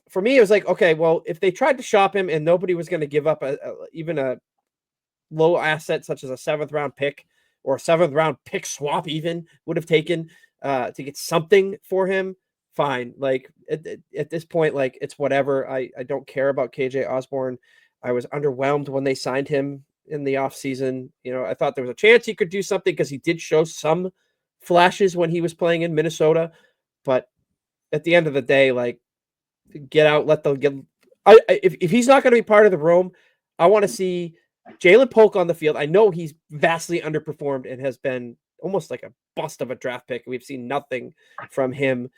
[SPEAKER 2] for me, it was like, okay, well, if they tried to shop him and nobody was going to give up even a low asset such as a 7th-round pick or a 7th-round pick swap even would have taken to get something for him, fine. Like at this point, like it's whatever. I don't care about KJ Osborne. I was underwhelmed when they signed him in the offseason. I thought there was a chance he could do something because he did show some flashes when he was playing in Minnesota. But at the end of the day, like, get out, if he's not going to be part of the room, I want to see Jalen Polk on the field. I know he's vastly underperformed and has been almost like a bust of a draft pick. We've seen nothing from him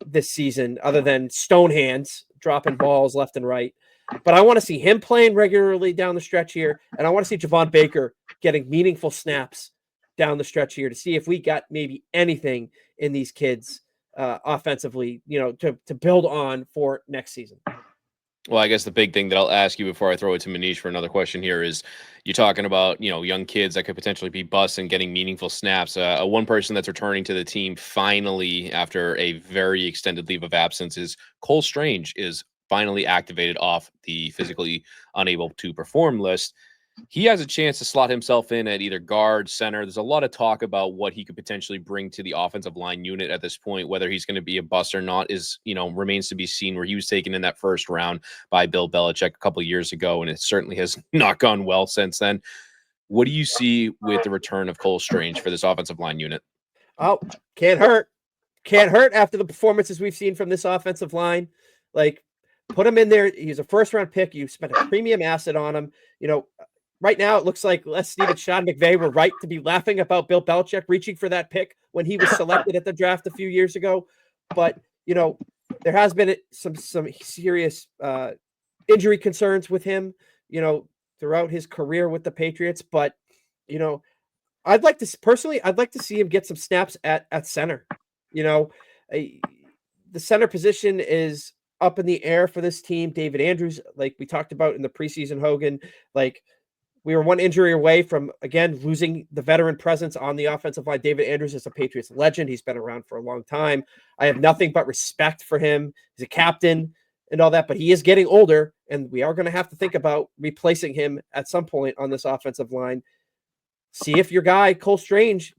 [SPEAKER 2] this season other than stone hands, dropping balls left and right. But I want to see him playing regularly down the stretch here, and I want to see Javon Baker getting meaningful snaps down the stretch here to see if we got maybe anything in these kids offensively, to build on for next season.
[SPEAKER 1] Well, I guess the big thing that I'll ask you before I throw it to Manish for another question here is you're talking about, young kids that could potentially be busts and getting meaningful snaps. One person that's returning to the team finally after a very extended leave of absence is Cole Strange is finally activated off the physically unable to perform list. He has a chance to slot himself in at either guard, center. There's a lot of talk about what he could potentially bring to the offensive line unit at this point. Whether he's going to be a bust or not is, remains to be seen, where he was taken in that first round by Bill Belichick a couple of years ago, and it certainly has not gone well since then. What do you see with the return of Cole Strange for this offensive line unit?
[SPEAKER 2] Oh, can't hurt. Can't hurt after the performances we've seen from this offensive line. Like, put him in there. He's a first-round pick. You spent a premium asset on him. Right now, it looks like Les Snead and Sean McVay were right to be laughing about Bill Belichick reaching for that pick when he was selected at the draft a few years ago. But, there has been some serious injury concerns with him, throughout his career with the Patriots. But, I'd like to see him get some snaps at center. The center position is up in the air for this team. David Andrews, like we talked about in the preseason, Hogan, like, we were one injury away from, again, losing the veteran presence on the offensive line. David Andrews is a Patriots legend. He's been around for a long time. I have nothing but respect for him. He's a captain and all that, but he is getting older, and we are going to have to think about replacing him at some point on this offensive line. See if your guy, Cole Strange,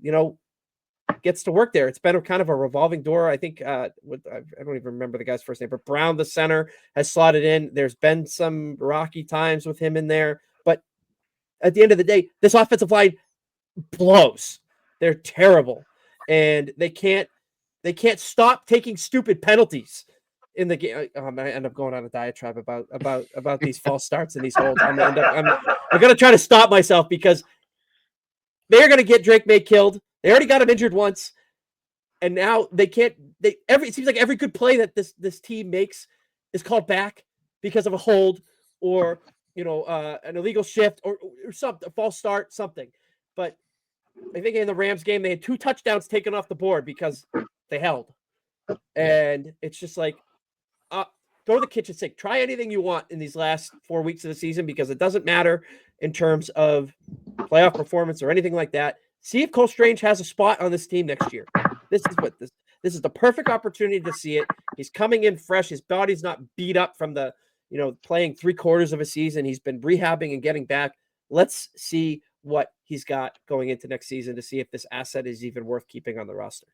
[SPEAKER 2] gets to work there. It's been kind of a revolving door. I think, I don't even remember the guy's first name, but Brown, the center, has slotted in. There's been some rocky times with him in there. At the end of the day, this offensive line blows. They're terrible, and they can't stop taking stupid penalties in the game. I'm gonna end up going on a diatribe about these false starts and these holds. I'm gonna try to stop myself because they're gonna get Drake May killed. They already got him injured once, and now they can't. It seems like every good play that this team makes is called back because of a hold or an illegal shift or something, a false start, something. But I think in the Rams game, they had 2 touchdowns taken off the board because they held. And it's just like, throw the kitchen sink. Try anything you want in these last 4 weeks of the season because it doesn't matter in terms of playoff performance or anything like that. See if Cole Strange has a spot on this team next year. This is the perfect opportunity to see it. He's coming in fresh. His body's not beat up from the playing 3/4 of a season. He's been rehabbing and getting back. Let's see what he's got going into next season to see if this asset is even worth keeping on the roster.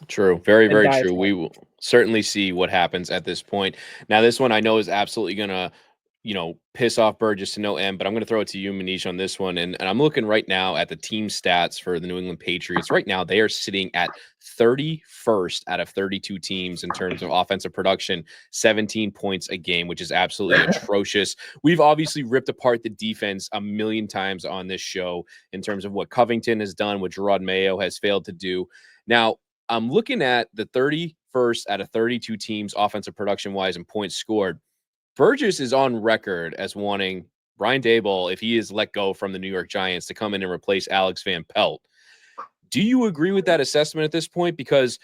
[SPEAKER 1] True. Very, very true. We will certainly see what happens at this point. Now, this one I know is absolutely going to, piss off Burgess to no end, but I'm going to throw it to you, Manish, on this one. And I'm looking right now at the team stats for the New England Patriots. Right now, they are sitting at 31st out of 32 teams in terms of offensive production, 17 points a game, which is absolutely atrocious. We've obviously ripped apart the defense a million times on this show in terms of what Covington has done, what Gerard Mayo has failed to do. Now, I'm looking at the 31st out of 32 teams offensive production-wise and points scored. Burgess is on record as wanting Brian Daboll, if he is let go from the New York Giants to come in and replace Alex Van Pelt. Do you agree with that assessment at this point? Because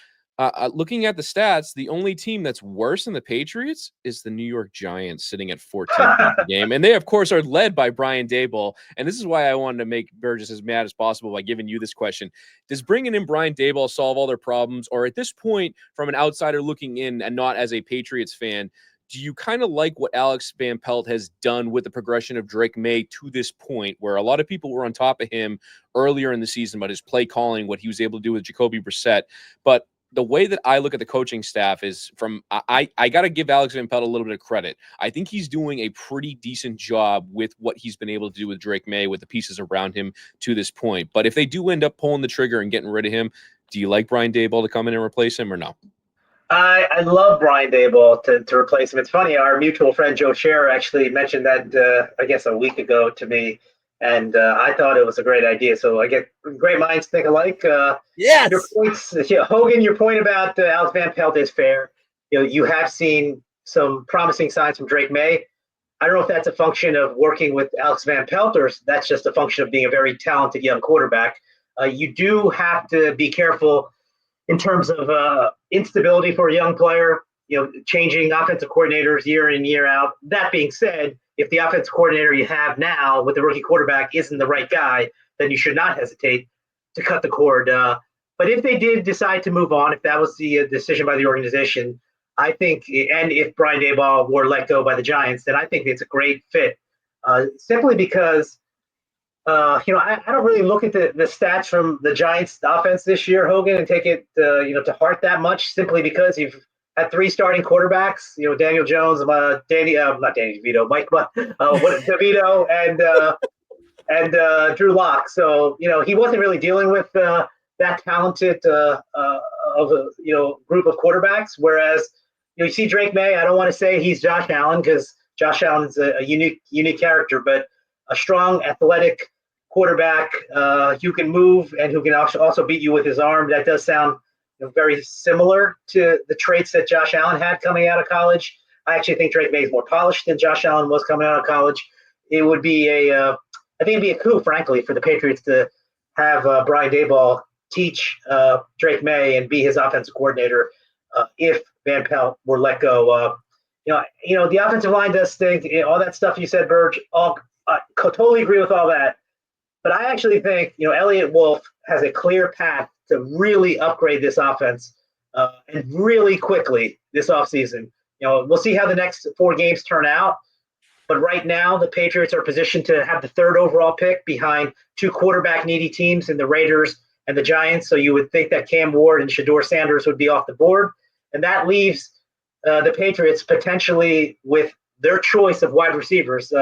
[SPEAKER 1] looking at the stats, the only team that's worse than the Patriots is the New York Giants, sitting at 14 points a game. And they, of course, are led by Brian Daboll. And this is why I wanted to make Burgess as mad as possible by giving you this question. Does bringing in Brian Daboll solve all their problems? Or at this point, from an outsider looking in and not as a Patriots fan, do you kind of like what Alex Van Pelt has done with the progression of Drake May to this point, where a lot of people were on top of him earlier in the season about his play calling, what he was able to do with Jacoby Brissett? But the way that I look at the coaching staff is I got to give Alex Van Pelt a little bit of credit. I think he's doing a pretty decent job with what he's been able to do with Drake May, with the pieces around him to this point. But if they do end up pulling the trigger and getting rid of him, do you like Brian Daboll to come in and replace him or no?
[SPEAKER 3] I love Brian Daboll to replace him. It's funny, our mutual friend Joe Scherer actually mentioned that, I guess, a week ago to me, and I thought it was a great idea. So I get great minds think alike.
[SPEAKER 2] Yes.
[SPEAKER 3] Your points, Hogan, your point about Alex Van Pelt is fair. You have seen some promising signs from Drake May. I don't know if that's a function of working with Alex Van Pelt or that's just a function of being a very talented young quarterback. You do have to be careful in terms of instability for a young player, changing offensive coordinators year in, year out. That being said, if the offensive coordinator you have now with the rookie quarterback isn't the right guy, then you should not hesitate to cut the cord. But if they did decide to move on, if that was the decision by the organization, I think, and if Brian Daboll were let go by the Giants, then I think it's a great fit. Simply because I don't really look at the stats from the Giants offense this year, Hogan, and take it to heart that much, simply because you've had three starting quarterbacks, Daniel Jones, not Danny DeVito, Mike DeVito, and Drew Lock. So he wasn't really dealing with that talented of a group of quarterbacks. Whereas you see Drake May, I don't want to say he's Josh Allen because Josh Allen's a unique character, but a strong, athletic quarterback who can move and who can also beat you with his arm. That does sound very similar to the traits that Josh Allen had coming out of college. I actually think Drake May is more polished than Josh Allen was coming out of college. It would be I think it'd be a coup, frankly, for the Patriots to have Brian Daboll teach Drake May and be his offensive coordinator if Van Pelt were let go. The offensive line does stink. All that stuff you said, Burge, I totally agree with all that. But I actually think, Elliott Wolf has a clear path to really upgrade this offense and really quickly this offseason. We'll see how the next 4 games turn out. But right now, the Patriots are positioned to have the 3rd overall pick behind 2 quarterback-needy teams in the Raiders and the Giants. So you would think that Cam Ward and Shedeur Sanders would be off the board. And that leaves the Patriots potentially with their choice of wide receivers.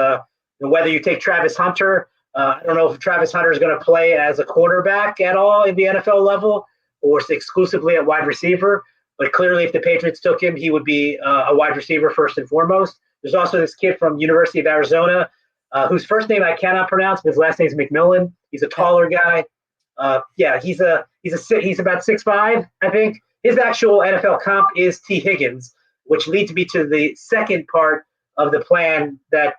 [SPEAKER 3] Whether you take Travis Hunter, I don't know if Travis Hunter is going to play as a quarterback at all in the NFL level or exclusively at wide receiver. But clearly, if the Patriots took him, he would be a wide receiver first and foremost. There's also this kid from University of Arizona whose first name I cannot pronounce, but his last name is McMillan. He's a taller guy. He's about 6'5", I think. His actual NFL comp is T. Higgins, which leads me to the second part of the plan that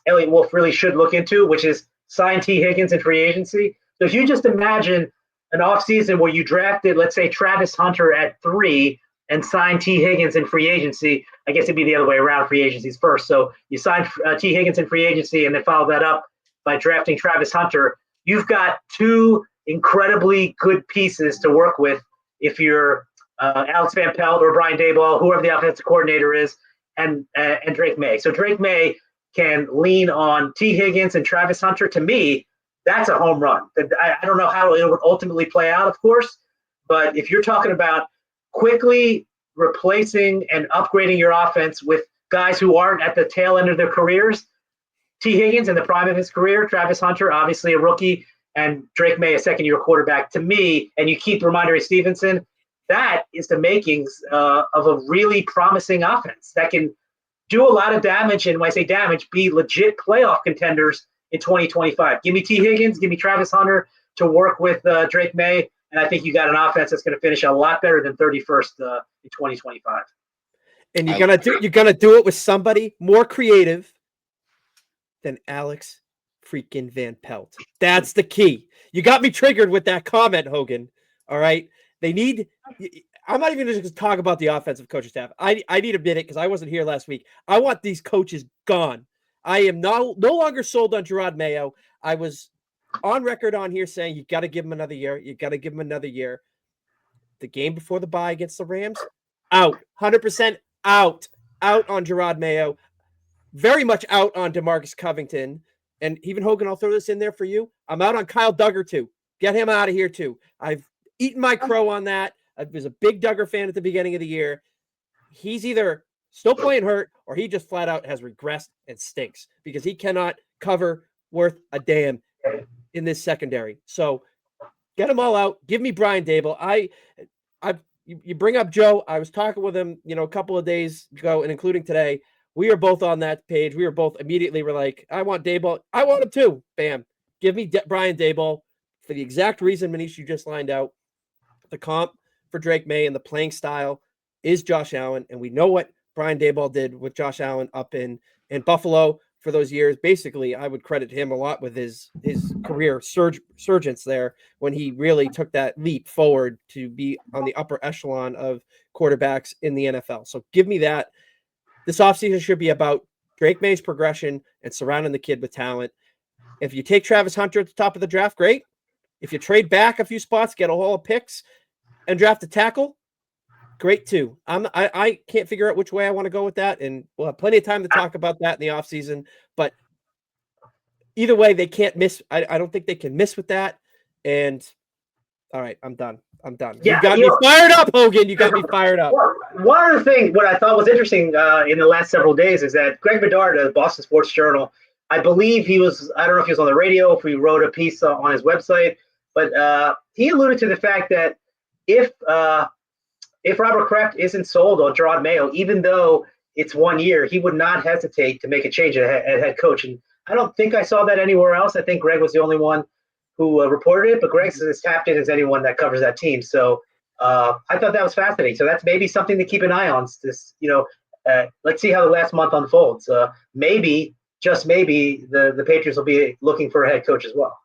[SPEAKER 3] Elliott Wolf really should look into, which is sign T. Higgins in free agency. So if you just imagine an offseason where you drafted, let's say, Travis Hunter at 3 and signed T. Higgins in free agency, I guess it'd be the other way around, free agencies first. So you sign T. Higgins in free agency and then follow that up by drafting Travis Hunter. You've got 2 incredibly good pieces to work with if you're Alex Van Pelt or Brian Daboll, whoever the offensive coordinator is, and Drake May. So Drake May can lean on T. Higgins and Travis Hunter. To me, that's a home run. I don't know how it would ultimately play out, of course, but if you're talking about quickly replacing and upgrading your offense with guys who aren't at the tail end of their careers, T. Higgins in the prime of his career, Travis Hunter, obviously a rookie, and Drake May, a second-year quarterback, to me, and you keep Ramondre Stevenson, that is the makings of a really promising offense that can do a lot of damage, and when I say damage, be legit playoff contenders in 2025. Give me T. Higgins, give me Travis Hunter to work with Drake May, and I think you got an offense that's going to finish a lot better than 31st in 2025.
[SPEAKER 2] And you're gonna do it with somebody more creative than Alex freaking Van Pelt. That's the key. You got me triggered with that comment, Hogan. All right. I'm not even going to talk about the offensive coaching staff. I need a minute because I wasn't here last week. I want these coaches gone. I am no longer sold on Gerard Mayo. I was on record on here saying you got to give him another year. You got to give him another year. The game before the bye against the Rams, out. 100% out. Out on Gerard Mayo. Very much out on DeMarcus Covington. And even Hogan, I'll throw this in there for you. I'm out on Kyle Duggar too. Get him out of here too. I've eaten my crow on that. I was a big Duggar fan at the beginning of the year. He's either still playing hurt or he just flat out has regressed and stinks because he cannot cover worth a damn in this secondary. So get them all out. Give me Brian Daboll. You bring up Joe. I was talking with him, a couple of days ago, and including today. We are both on that page. We were both immediately were like, I want Daboll. I want him too. Bam. Give me Brian Daboll for the exact reason, Manish, you just lined out. The comp for Drake May and the playing style is Josh Allen, and we know what Brian Daboll did with Josh Allen up in Buffalo for those years. Basically, I would credit him a lot with his career surgence there when he really took that leap forward to be on the upper echelon of quarterbacks in the NFL. So give me that. This offseason should be about Drake May's progression and surrounding the kid with talent. If you take Travis Hunter at the top of the draft, great. If you trade back a few spots, get a haul of picks, and draft a tackle, great too. I can't figure out which way I want to go with that, and we'll have plenty of time to talk about that in the offseason. But either way, they can't miss. I don't think they can miss with that. And all right, I'm done. Yeah, you got me fired up, Hogan. You got me fired up.
[SPEAKER 3] One other thing, what I thought was interesting in the last several days is that Greg Bedard of the Boston Sports Journal, I believe I don't know if he was on the radio, if he wrote a piece on his website, but he alluded to the fact that if Robert Kraft isn't sold on Gerard Mayo, even though it's 1 year, he would not hesitate to make a change at head coach. And I don't think I saw that anywhere else. I think Greg was the only one who reported it, but Greg's as tapped in as anyone that covers that team. So I thought that was fascinating. So that's maybe something to keep an eye on. Let's see how the last month unfolds. Maybe, just maybe, the Patriots will be looking for a head coach as well.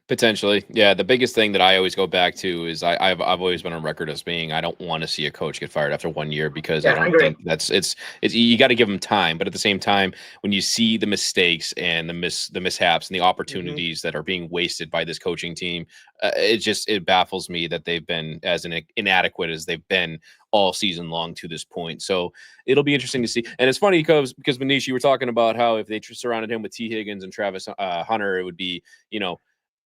[SPEAKER 1] Potentially. Yeah. The biggest thing that I always go back to is I've always been on record as being, I don't want to see a coach get fired after 1 year because I don't think it's you got to give them time. But at the same time, when you see the mistakes and the mishaps and the opportunities that are being wasted by this coaching team, it baffles me that they've been as inadequate as they've been all season long to this point. So it'll be interesting to see. And it's funny because Manish, you were talking about how if they surrounded him with T. Higgins and Travis Hunter, it would be,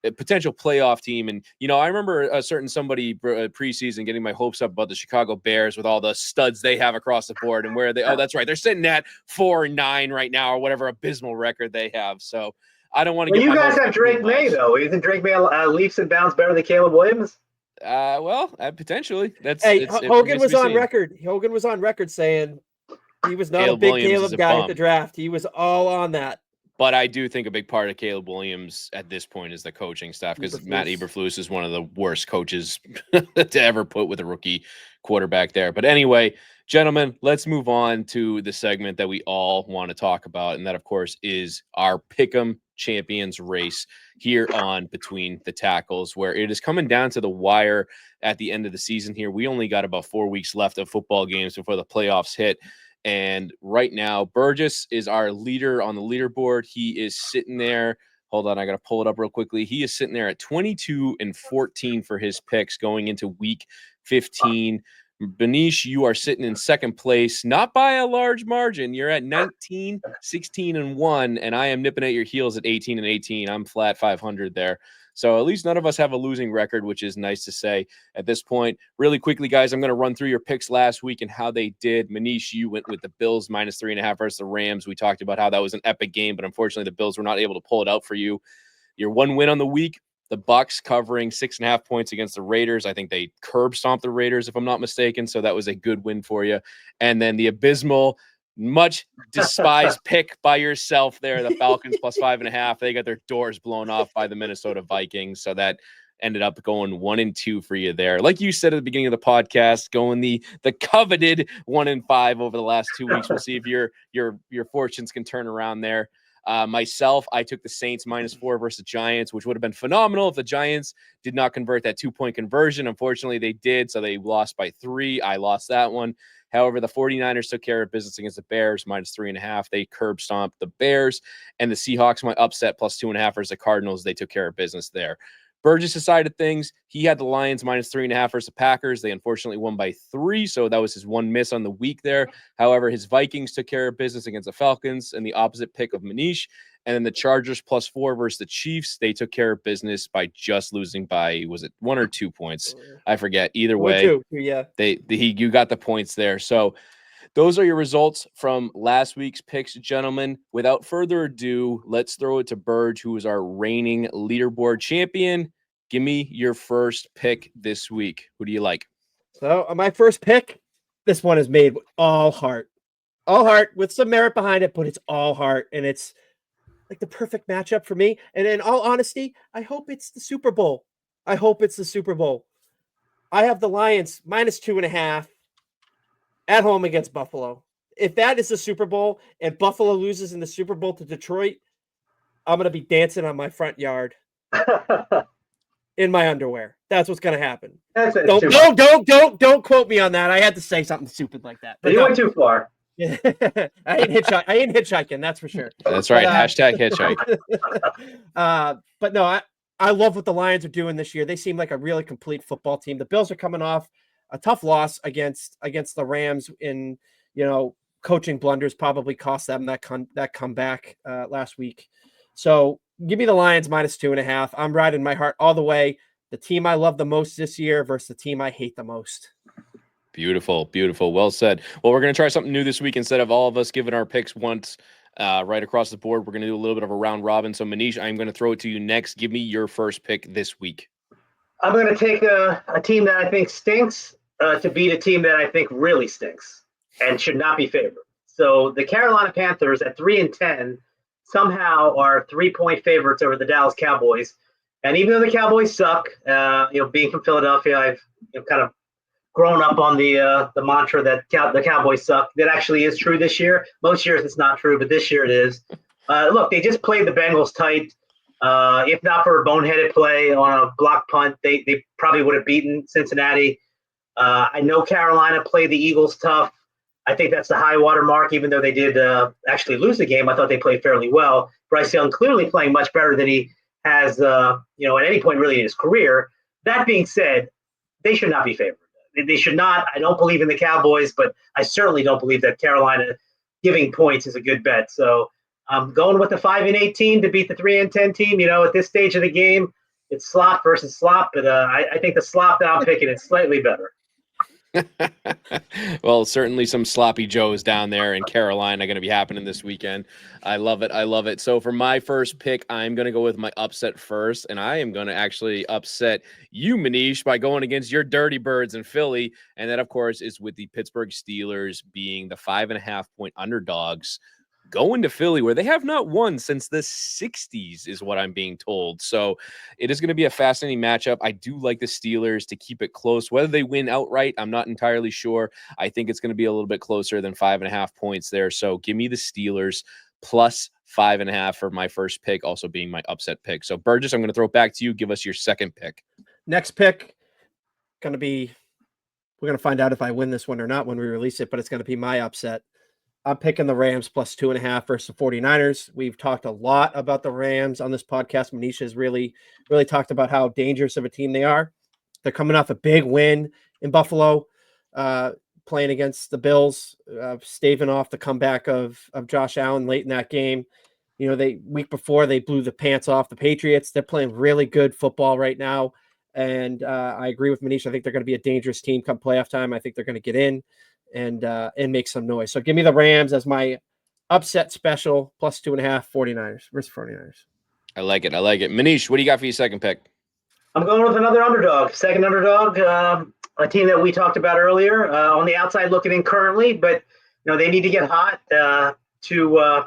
[SPEAKER 1] a potential playoff team. And, I remember a certain somebody preseason getting my hopes up about the Chicago Bears with all the studs they have across the board and where that's right. They're sitting at 4-9 right now or whatever abysmal record they have. So I don't want to get
[SPEAKER 3] you guys have Drake May though. Isn't Drake May leaps and bounds better than Caleb Williams?
[SPEAKER 1] Potentially.
[SPEAKER 2] Hogan was on record. Hogan was on record saying he was not a big Caleb guy at the draft. He was all on that.
[SPEAKER 1] But I do think a big part of Caleb Williams at this point is the coaching staff because Matt Eberflus is one of the worst coaches to ever put with a rookie quarterback there. But anyway, gentlemen, let's move on to the segment that we all want to talk about. And that, of course, is our Pick'em Champions race here on Between the Tackles, where it is coming down to the wire at the end of the season here. We only got about 4 weeks left of football games before the playoffs hit. And right now, Burgess is our leader on the leaderboard. He is sitting there. Hold on, I got to pull it up real quickly. He is sitting there at 22-14 for his picks going into week 15. Manish, you are sitting in second place, not by a large margin. You're at 19-16-1, and I am nipping at your heels at 18-18. I'm flat 500 there. So at least none of us have a losing record, which is nice to say at this point. Really quickly, guys, I'm going to run through your picks last week and how they did. Manish, you went with the Bills -3.5 versus the Rams. We talked about how that was an epic game, but unfortunately the Bills were not able to pull it out for you. Your one win on the week, the Bucs covering 6.5 points against the Raiders. I think they curb stomped the Raiders, if I'm not mistaken. So that was a good win for you. And then the abysmal, much despised pick by yourself there, the Falcons +5.5. They got their doors blown off by the Minnesota Vikings. So that ended up going 1-2 for you there. Like you said at the beginning of the podcast, going the coveted 1-5 over the last 2 weeks. We'll see if your fortunes can turn around there. Myself, I took the Saints -4 versus the Giants, which would have been phenomenal if the Giants did not convert that 2-point conversion. Unfortunately, they did, so they lost by 3. I lost that one. However, the 49ers took care of business against the Bears, -3.5. They curb stomped the Bears, and the Seahawks went upset +2.5 versus the Cardinals. They took care of business there. Burgess' side of things, he had the Lions -3.5 versus the Packers. They unfortunately won by 3, so that was his one miss on the week there. However, his Vikings took care of business against the Falcons and the opposite pick of Manish. And then the Chargers +4 versus the Chiefs. They took care of business by just losing by, was it 1 or 2 points? I forget. Either way,
[SPEAKER 2] 2, yeah.
[SPEAKER 1] You got the points there. So those are your results from last week's picks, gentlemen. Without further ado, let's throw it to Burge, who is our reigning leaderboard champion. Give me your first pick this week. Who do you like?
[SPEAKER 2] So my first pick, this one is made with all heart with some merit behind it, but it's all heart, and it's like the perfect matchup for me. And in all honesty, I hope it's the Super Bowl. I have the Lions -2.5 at home against Buffalo. If that is the Super Bowl and Buffalo loses in the Super Bowl to Detroit, I'm going to be dancing on my front yard in my underwear. That's what's going to happen. Don't quote me on that. I had to say something stupid like that.
[SPEAKER 3] But you went too far.
[SPEAKER 2] I ain't hitchhiking, that's for sure.
[SPEAKER 1] That's right. Hashtag hitchhike.
[SPEAKER 2] But no, I love what the Lions are doing this year. They seem like a really complete football team. The Bills are coming off a tough loss against the Rams in, coaching blunders probably cost them that comeback last week. So give me the Lions -2.5. I'm riding my heart all the way. The team I love the most this year versus the team I hate the most.
[SPEAKER 1] Beautiful, beautiful. Well said. Well, we're going to try something new this week. Instead of all of us giving our picks once right across the board, we're going to do a little bit of a round robin. So, Manish, I'm going to throw it to you next. Give me your first pick this week.
[SPEAKER 3] I'm going to take a team that I think stinks to beat a team that I think really stinks and should not be favored. So the Carolina Panthers at 3-10 somehow are 3-point favorites over the Dallas Cowboys. And even though the Cowboys suck, being from Philadelphia, I've kind of grown up on the mantra that the Cowboys suck. That actually is true this year. Most years it's not true, but this year it is. Look, they just played the Bengals tight. If not for a boneheaded play on a block punt, they probably would have beaten Cincinnati. I know Carolina played the Eagles tough. I think that's the high water mark, even though they did actually lose the game. I thought they played fairly well. Bryce Young clearly playing much better than he has, at any point really in his career. That being said, they should not be favored. They should not. I don't believe in the Cowboys, but I certainly don't believe that Carolina giving points is a good bet. So I'm going with the 5-8 team to beat the 3-10 team. At this stage of the game, it's slop versus slop, but I think the slop that I'm picking is slightly better.
[SPEAKER 1] Well, certainly some sloppy joes down there in Carolina going to be happening this weekend. I love it. I love it. So for my first pick, I'm going to go with my upset first, and I am going to actually upset you, Manish, by going against your Dirty Birds in Philly. And that, of course, is with the Pittsburgh Steelers being the 5.5-point underdogs going to Philly, where they have not won since the 60s, is what I'm being told. So it is going to be a fascinating matchup. I do like the Steelers to keep it close. Whether they win outright, I'm not entirely sure. I think it's going to be a little bit closer than 5.5 points there. So give me the Steelers plus 5.5 for my first pick, also being my upset pick. So Burgess, I'm going to throw it back to you. Give us your second pick.
[SPEAKER 2] Next pick, we're going to find out if I win this one or not when we release it, but it's going to be my upset. I'm picking the Rams plus 2.5 versus the 49ers. We've talked a lot about the Rams on this podcast. Manish has really, really talked about how dangerous of a team they are. They're coming off a big win in Buffalo, playing against the Bills, staving off the comeback of Josh Allen late in that game. Week before they blew the pants off the Patriots. They're playing really good football right now. And I agree with Manish. I think they're going to be a dangerous team come playoff time. I think they're going to get in and make some noise. So give me the Rams as my upset special, plus 2.5, 49ers versus 49ers.
[SPEAKER 1] I like it. Manish, what do you got for your second pick?
[SPEAKER 3] I'm going with another underdog, second underdog, a team that we talked about earlier, on the outside looking in currently, but they need to get hot to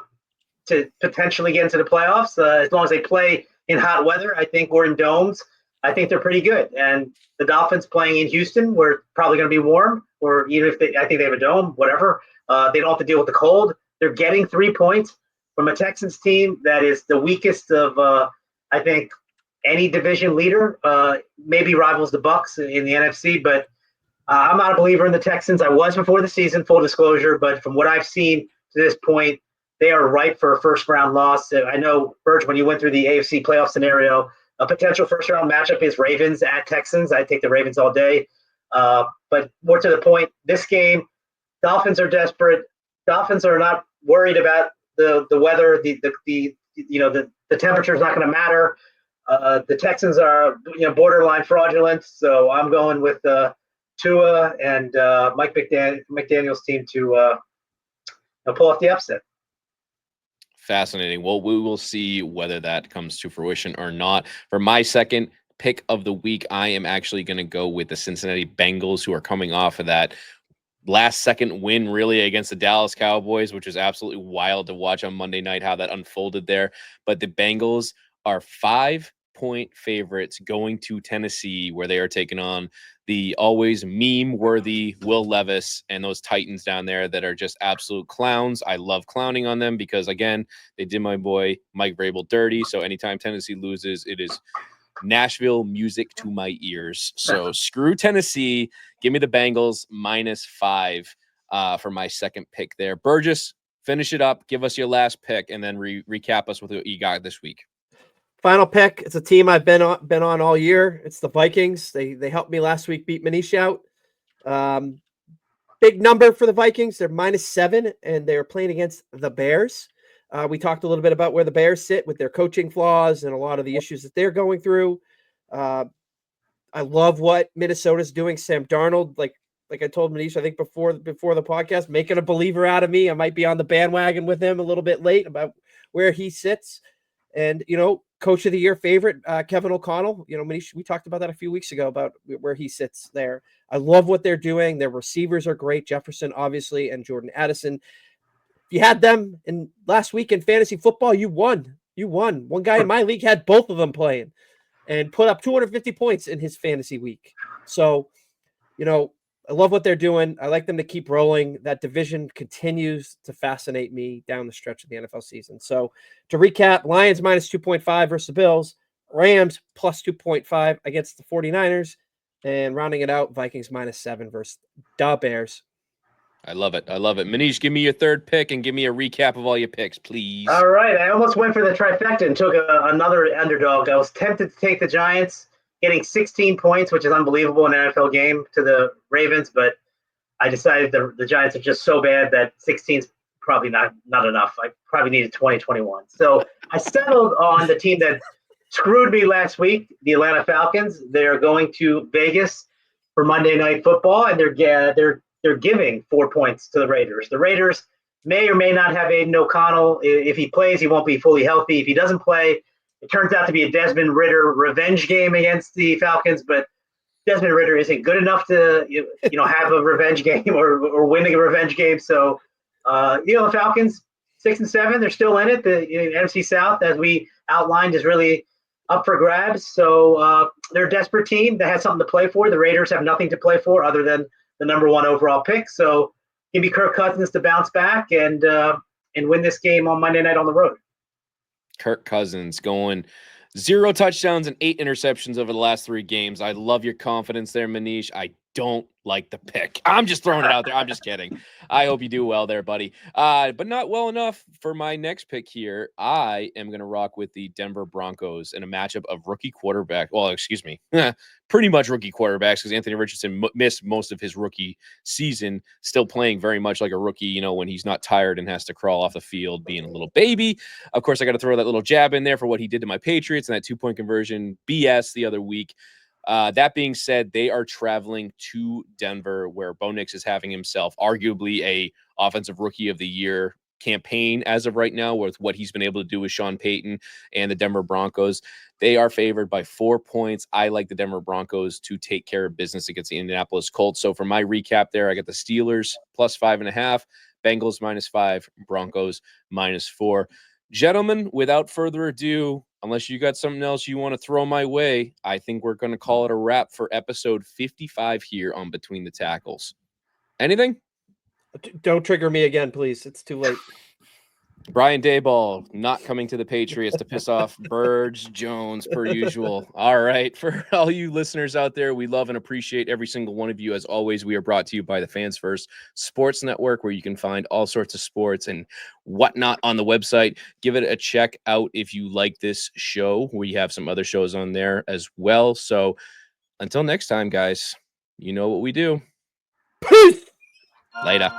[SPEAKER 3] potentially get into the playoffs. As long as they play in hot weather, I think, or in domes, I think they're pretty good. And the Dolphins playing in Houston, where it's probably going to be warm, or even if I think they have a dome, whatever. They don't have to deal with the cold. They're getting 3 points. from a Texans team that is the weakest of, I think, any division leader. Maybe rivals the Bucs in the NFC, but I'm not a believer in the Texans. I was before the season, full disclosure, but from what I've seen to this point, they are ripe for a first-round loss. I know, Burge, when you went through the AFC playoff scenario, a potential first-round matchup is Ravens at Texans. I take the Ravens all day. But more to the point, this game, Dolphins are desperate. Dolphins are not worried about the weather. The temperature is not going to matter. The Texans are borderline fraudulent, so I'm going with Tua and Mike McDaniel's team to pull off the upset.
[SPEAKER 1] Fascinating. Well, we will see whether that comes to fruition or not. For my second pick of the week, I am actually going to go with the Cincinnati Bengals, who are coming off of that last second win really against the Dallas Cowboys, which was absolutely wild to watch on Monday night, how that unfolded there. But the Bengals are 5-point favorites going to Tennessee, where they are taking on the always meme-worthy Will Levis and those Titans down there that are just absolute clowns. I love clowning on them because, again, they did my boy Mike Vrabel dirty. So anytime Tennessee loses, it is Nashville music to my ears. So screw Tennessee. Give me the Bengals -5 for my second pick there. Burgess, finish it up. Give us your last pick and then recap us with what you got this week.
[SPEAKER 2] Final pick. It's a team I've been on all year. It's the Vikings. They helped me last week beat Manish out. Big number for the Vikings. They're -7, and they're playing against the Bears. We talked a little bit about where the Bears sit with their coaching flaws and a lot of the issues that they're going through. I love what Minnesota's doing. Sam Darnold, like I told Manish, I think before the podcast, making a believer out of me. I might be on the bandwagon with him a little bit late about where he sits. And, coach of the year favorite, Kevin O'Connell, Manish, we talked about that a few weeks ago about where he sits there. I love what they're doing. Their receivers are great. Jefferson, obviously, and Jordan Addison. If you had them in last week in fantasy football, you won. One guy in my league had both of them playing and put up 250 points in his fantasy week. So, I love what they're doing. I like them to keep rolling. That division continues to fascinate me down the stretch of the NFL season. So to recap, Lions -2.5 versus the Bills, Rams +2.5 against the 49ers, and rounding it out, Vikings -7 versus the Bears.
[SPEAKER 1] I love it. Manish, give me your third pick and give me a recap of all your picks, please.
[SPEAKER 3] All right. I almost went for the trifecta and took another underdog. I was tempted to take the Giants, getting 16 points, which is unbelievable in an NFL game, to the Ravens, but I decided the Giants are just so bad that 16 is probably not enough. I probably needed 20, 21. So I settled on the team that screwed me last week, the Atlanta Falcons. They're going to Vegas for Monday Night Football, and they're giving 4 points to the Raiders. The Raiders may or may not have Aiden O'Connell. If he plays, he won't be fully healthy. If he doesn't play, it turns out to be a Desmond Ridder revenge game against the Falcons, but Desmond Ridder isn't good enough to have a revenge game or win a revenge game. So, the Falcons 6-7, they're still in it. The NFC South, as we outlined, is really up for grabs. So they're a desperate team that has something to play for. The Raiders have nothing to play for other than the number 1 overall pick. So give me Kirk Cousins to bounce back and win this game on Monday night on the road.
[SPEAKER 1] Kirk Cousins going 0 touchdowns and 8 interceptions over the last 3 games. I love your confidence there, Manish. I don't like the pick. I'm just throwing it out there. I'm just kidding. I hope you do well there, buddy. But not well enough for my next pick here. I am going to rock with the Denver Broncos in a matchup of rookie quarterback. Well, excuse me. Pretty much rookie quarterbacks because Anthony Richardson missed most of his rookie season, still playing very much like a rookie, when he's not tired and has to crawl off the field being a little baby. Of course, I got to throw that little jab in there for what he did to my Patriots and that 2-point conversion BS the other week. That being said, they are traveling to Denver, where Bo Nix is having himself arguably a offensive rookie of the year campaign as of right now with what he's been able to do with Sean Payton and the Denver Broncos. They are favored by 4 points. I like the Denver Broncos to take care of business against the Indianapolis Colts. So for my recap there, I got the Steelers +5.5, Bengals -5, Broncos -4. Gentlemen, without further ado, unless you got something else you want to throw my way, I think we're going to call it a wrap for episode 55 here on Between the Tackles. Anything?
[SPEAKER 2] Don't trigger me again, please. It's too late.
[SPEAKER 1] Brian Daboll not coming to the Patriots to piss off Burge Jones per usual. All right. For all you listeners out there, we love and appreciate every single one of you. As always, we are brought to you by the Fans First Sports Network, where you can find all sorts of sports and whatnot on the website. Give it a check out if you like this show. We have some other shows on there as well. So until next time, guys, you know what we do.
[SPEAKER 2] Peace.
[SPEAKER 1] Later.